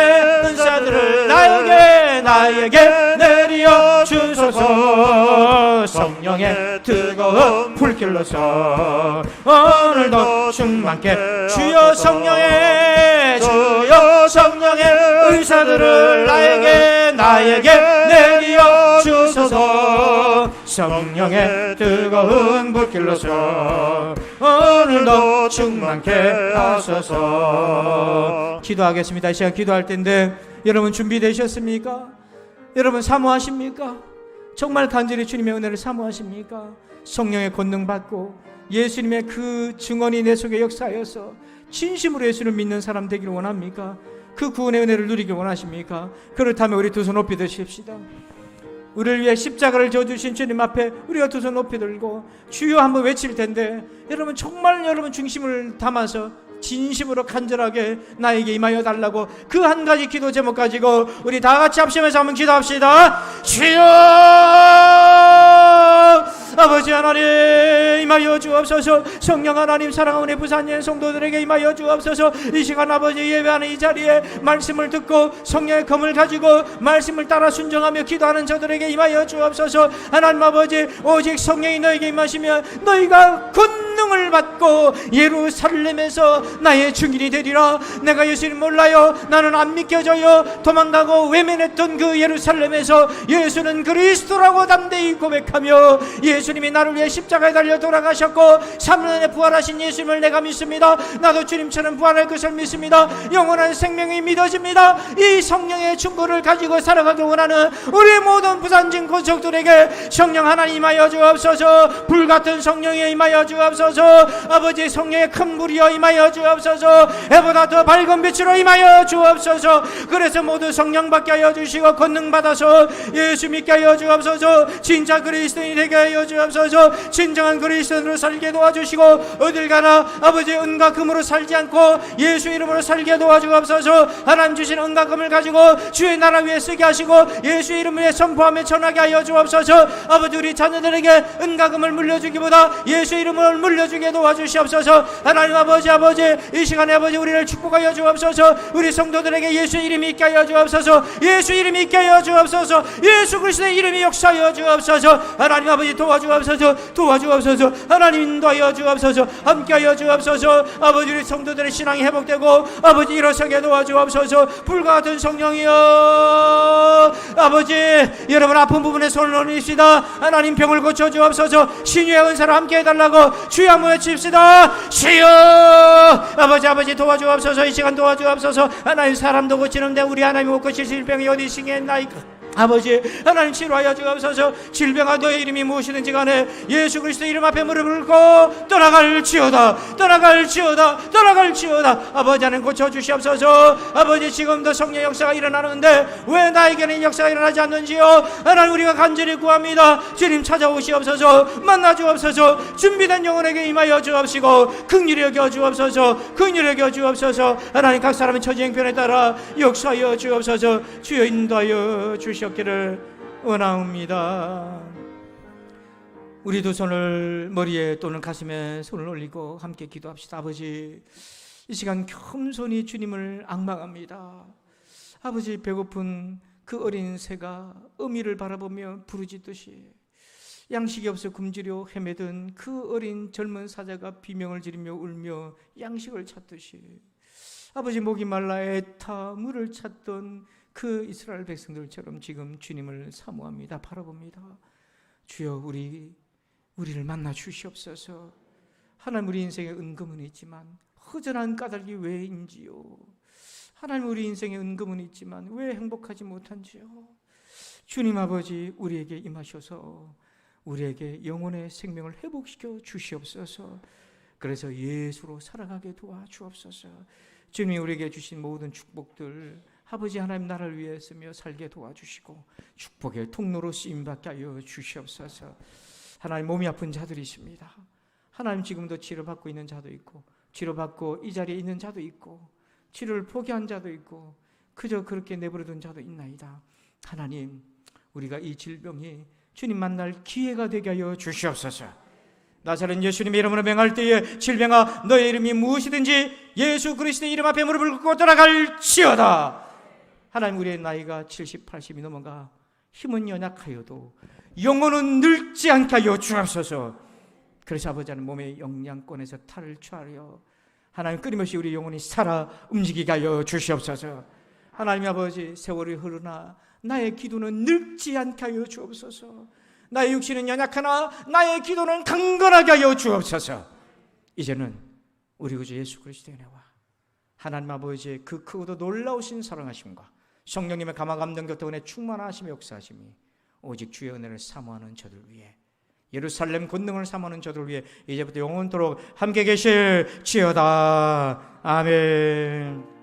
은사들을 나에게 내려 주소서. 성령의 뜨거운 불길로서 오늘도 충만케. 주여 성령의 의사들을 나에게 내려 주소서. 성령의 뜨거운 불길로서 오늘도 충만케 하소서. 기도하겠습니다. 이 시간 기도할 텐데 여러분 준비되셨습니까? 여러분 사모하십니까? 정말 간절히 주님의 은혜를 사모하십니까? 성령의 권능 받고 예수님의 그 증언이 내 속에 역사하여서 진심으로 예수를 믿는 사람 되기를 원합니까? 그 구원의 은혜를 누리기 원하십니까? 그렇다면 우리 두 손 높이 드십시다. 우리를 위해 십자가를 져주신 주님 앞에 우리가 두 손 높이 들고 주여 한번 외칠 텐데, 여러분 정말 여러분 중심을 담아서 진심으로 간절하게 나에게 임하여 달라고 그 한 가지 기도 제목 가지고 우리 다 같이 합심해서 한번 기도합시다. 주여 아버지 하나님 임하여 주옵소서. 성령 하나님 사랑하는 부산인 성도들에게 임하여 주옵소서. 이 시간 아버지 예배하는 이 자리에 말씀을 듣고 성령의 검을 가지고 말씀을 따라 순종하며 기도하는 저들에게 임하여 주옵소서. 하나님 아버지 오직 성령이 너에게 임하시면 너희가 권능을 받고 예루살렘에서 나의 증인이 되리라. 내가 예수님 몰라요, 나는 안 믿겨져요, 도망가고 외면했던 그 예루살렘에서 예수는 그리스도라고 담대히 고백하며 예수님이 나를 위해 십자가에 달려 돌아가셨고 3일 만에 부활하신 예수님을 내가 믿습니다. 나도 주님처럼 부활할 것을 믿습니다. 영원한 생명이 믿어집니다. 이 성령의 충고를 가지고 살아가기 원하는 우리 모든 부산진 권속들에게 성령 하나님 임하여 주옵소서. 불같은 성령에 임하여 주옵소서. 아버지 성령의 큰 불이여 임하여 주옵소서. 해보다 더 밝은 빛으로 임하여 주옵소서. 그래서 모두 성령 받게 하여 주시고 권능 받아서 예수 믿게 하여 주옵소서. 진짜 그리스도인이 되게 하여 주옵소서. 진정한 그리스도인으로 살게 도와주시고 어딜 가나 아버지 은과 금으로 살지 않고 예수 이름으로 살게 도와주옵소서. 하나님 주신 은과 금을 가지고 주의 나라 위에 쓰게 하시고 예수 이름을 선포하며 전하게 하여 주옵소서. 아버지 우리 자녀들에게 은과 금을 물려주기보다 예수 이름을 물려주게 도와주시옵소서. 하나님 아버지 이 시간에 아버지 우리를 축복하여 주옵소서. 우리 성도들에게 예수 이름이 있게 하여 주옵소서. 예수 이름이 있게 하여 주옵소서. 예수 그리스도의 이름이 역사하여 주옵소서. 하나님 아버지 도와주옵소서. 하나님 인도하여 주옵소서. 함께하여 주옵소서. 아버지 우리 성도들의 신앙이 회복되고 아버지 일어서게 도와주옵소서. 불과 같은 성령이여 아버지 여러분 아픈 부분에 손을 올리시다. 하나님 병을 고쳐주옵소서. 신유의 은사로 함께 해달라고 주여 한번 외칩시다. 주여 아버지 도와주옵소서. 이 시간 도와주옵소서. 하나님 사람도 고치는데 우리 하나님 못 고칠 질병이 어디 있겠나이까. 아버지 하나님 치료하여 주옵소서. 질병아 너의 이름이 무엇이든지 간에 예수 그리스도 이름 앞에 무릎을 꿇고 떠나갈지어다. 아버지 하나님 고쳐주시옵소서. 아버지 지금도 성령 역사가 일어나는데 왜 나에게는 역사가 일어나지 않는지요. 하나님 우리가 간절히 구합니다. 주님 찾아오시옵소서. 만나주옵소서. 준비된 영혼에게 임하여 주옵시고 긍휼히 여겨 주옵소서. 하나님 각 사람의 처지 형편에 따라 역사하여 주옵소서. 주여 인도하여 주시옵기를 원하옵니다. 우리 두 손을 머리에 또는 가슴에 손을 올리고 함께 기도합시다. 아버지 이 시간 겸손히 주님을 앙망합니다. 아버지 배고픈 그 어린 새가 어미를 바라보며 부르짖듯이 양식이 없어 굶주려 헤매던 그 어린 젊은 사자가 비명을 지르며 울며 양식을 찾듯이 아버지 목이 말라 애타 물을 찾던 그 이스라엘 백성들처럼 지금 주님을 사모합니다. 바라봅니다. 주여 우리를 만나 주시옵소서. 하나님 우리 인생에 은금은 있지만 허전한 까닭이 왜인지요. 하나님 우리 인생에 은금은 있지만 왜 행복하지 못한지요. 주님 아버지 우리에게 임하셔서 우리에게 영혼의 생명을 회복시켜 주시옵소서. 그래서 예수로 살아가게 도와주옵소서. 주님이 우리에게 주신 모든 축복들 아버지 하나님 나라를 위해 쓰며 살게 도와주시고 축복의 통로로 쓰임받게 하여 주시옵소서. 하나님 몸이 아픈 자들이 있습니다. 하나님 지금도 치료받고 있는 자도 있고 치료받고 이 자리에 있는 자도 있고 치료를 포기한 자도 있고 그저 그렇게 내버려둔 자도 있나이다. 하나님 우리가 이 질병이 주님 만날 기회가 되게 하여 주시옵소서. 나사렛 예수님의 이름으로 명할 때에 질병아 너의 이름이 무엇이든지 예수 그리스도의 이름 앞에 무릎을 꿇고 돌아갈지어다. 하나님 우리의 나이가 70, 80이 넘어가 힘은 연약하여도 영혼은 늙지 않게 하여 주옵소서. 그래서 아버지 하나님 몸의 영양권에서 탈을 취하려 하나님 끊임없이 우리 영혼이 살아 움직이게 하여 주시옵소서. 하나님 아버지 세월이 흐르나 나의 기도는 늙지 않게 하여 주옵소서. 나의 육신은 연약하나 나의 기도는 강건하게 하여 주옵소서. 이제는 우리 구주 예수 그리스도의 은혜와 하나님 아버지의 그 크고도 놀라우신 사랑하심과 성령님의 감화 감동 교통 은혜 충만하심의 역사하심이 오직 주의 은혜를 사모하는 저들 위해, 예루살렘 권능을 사모하는 저들 위해 이제부터 영원토록 함께 계실지어다. 아멘.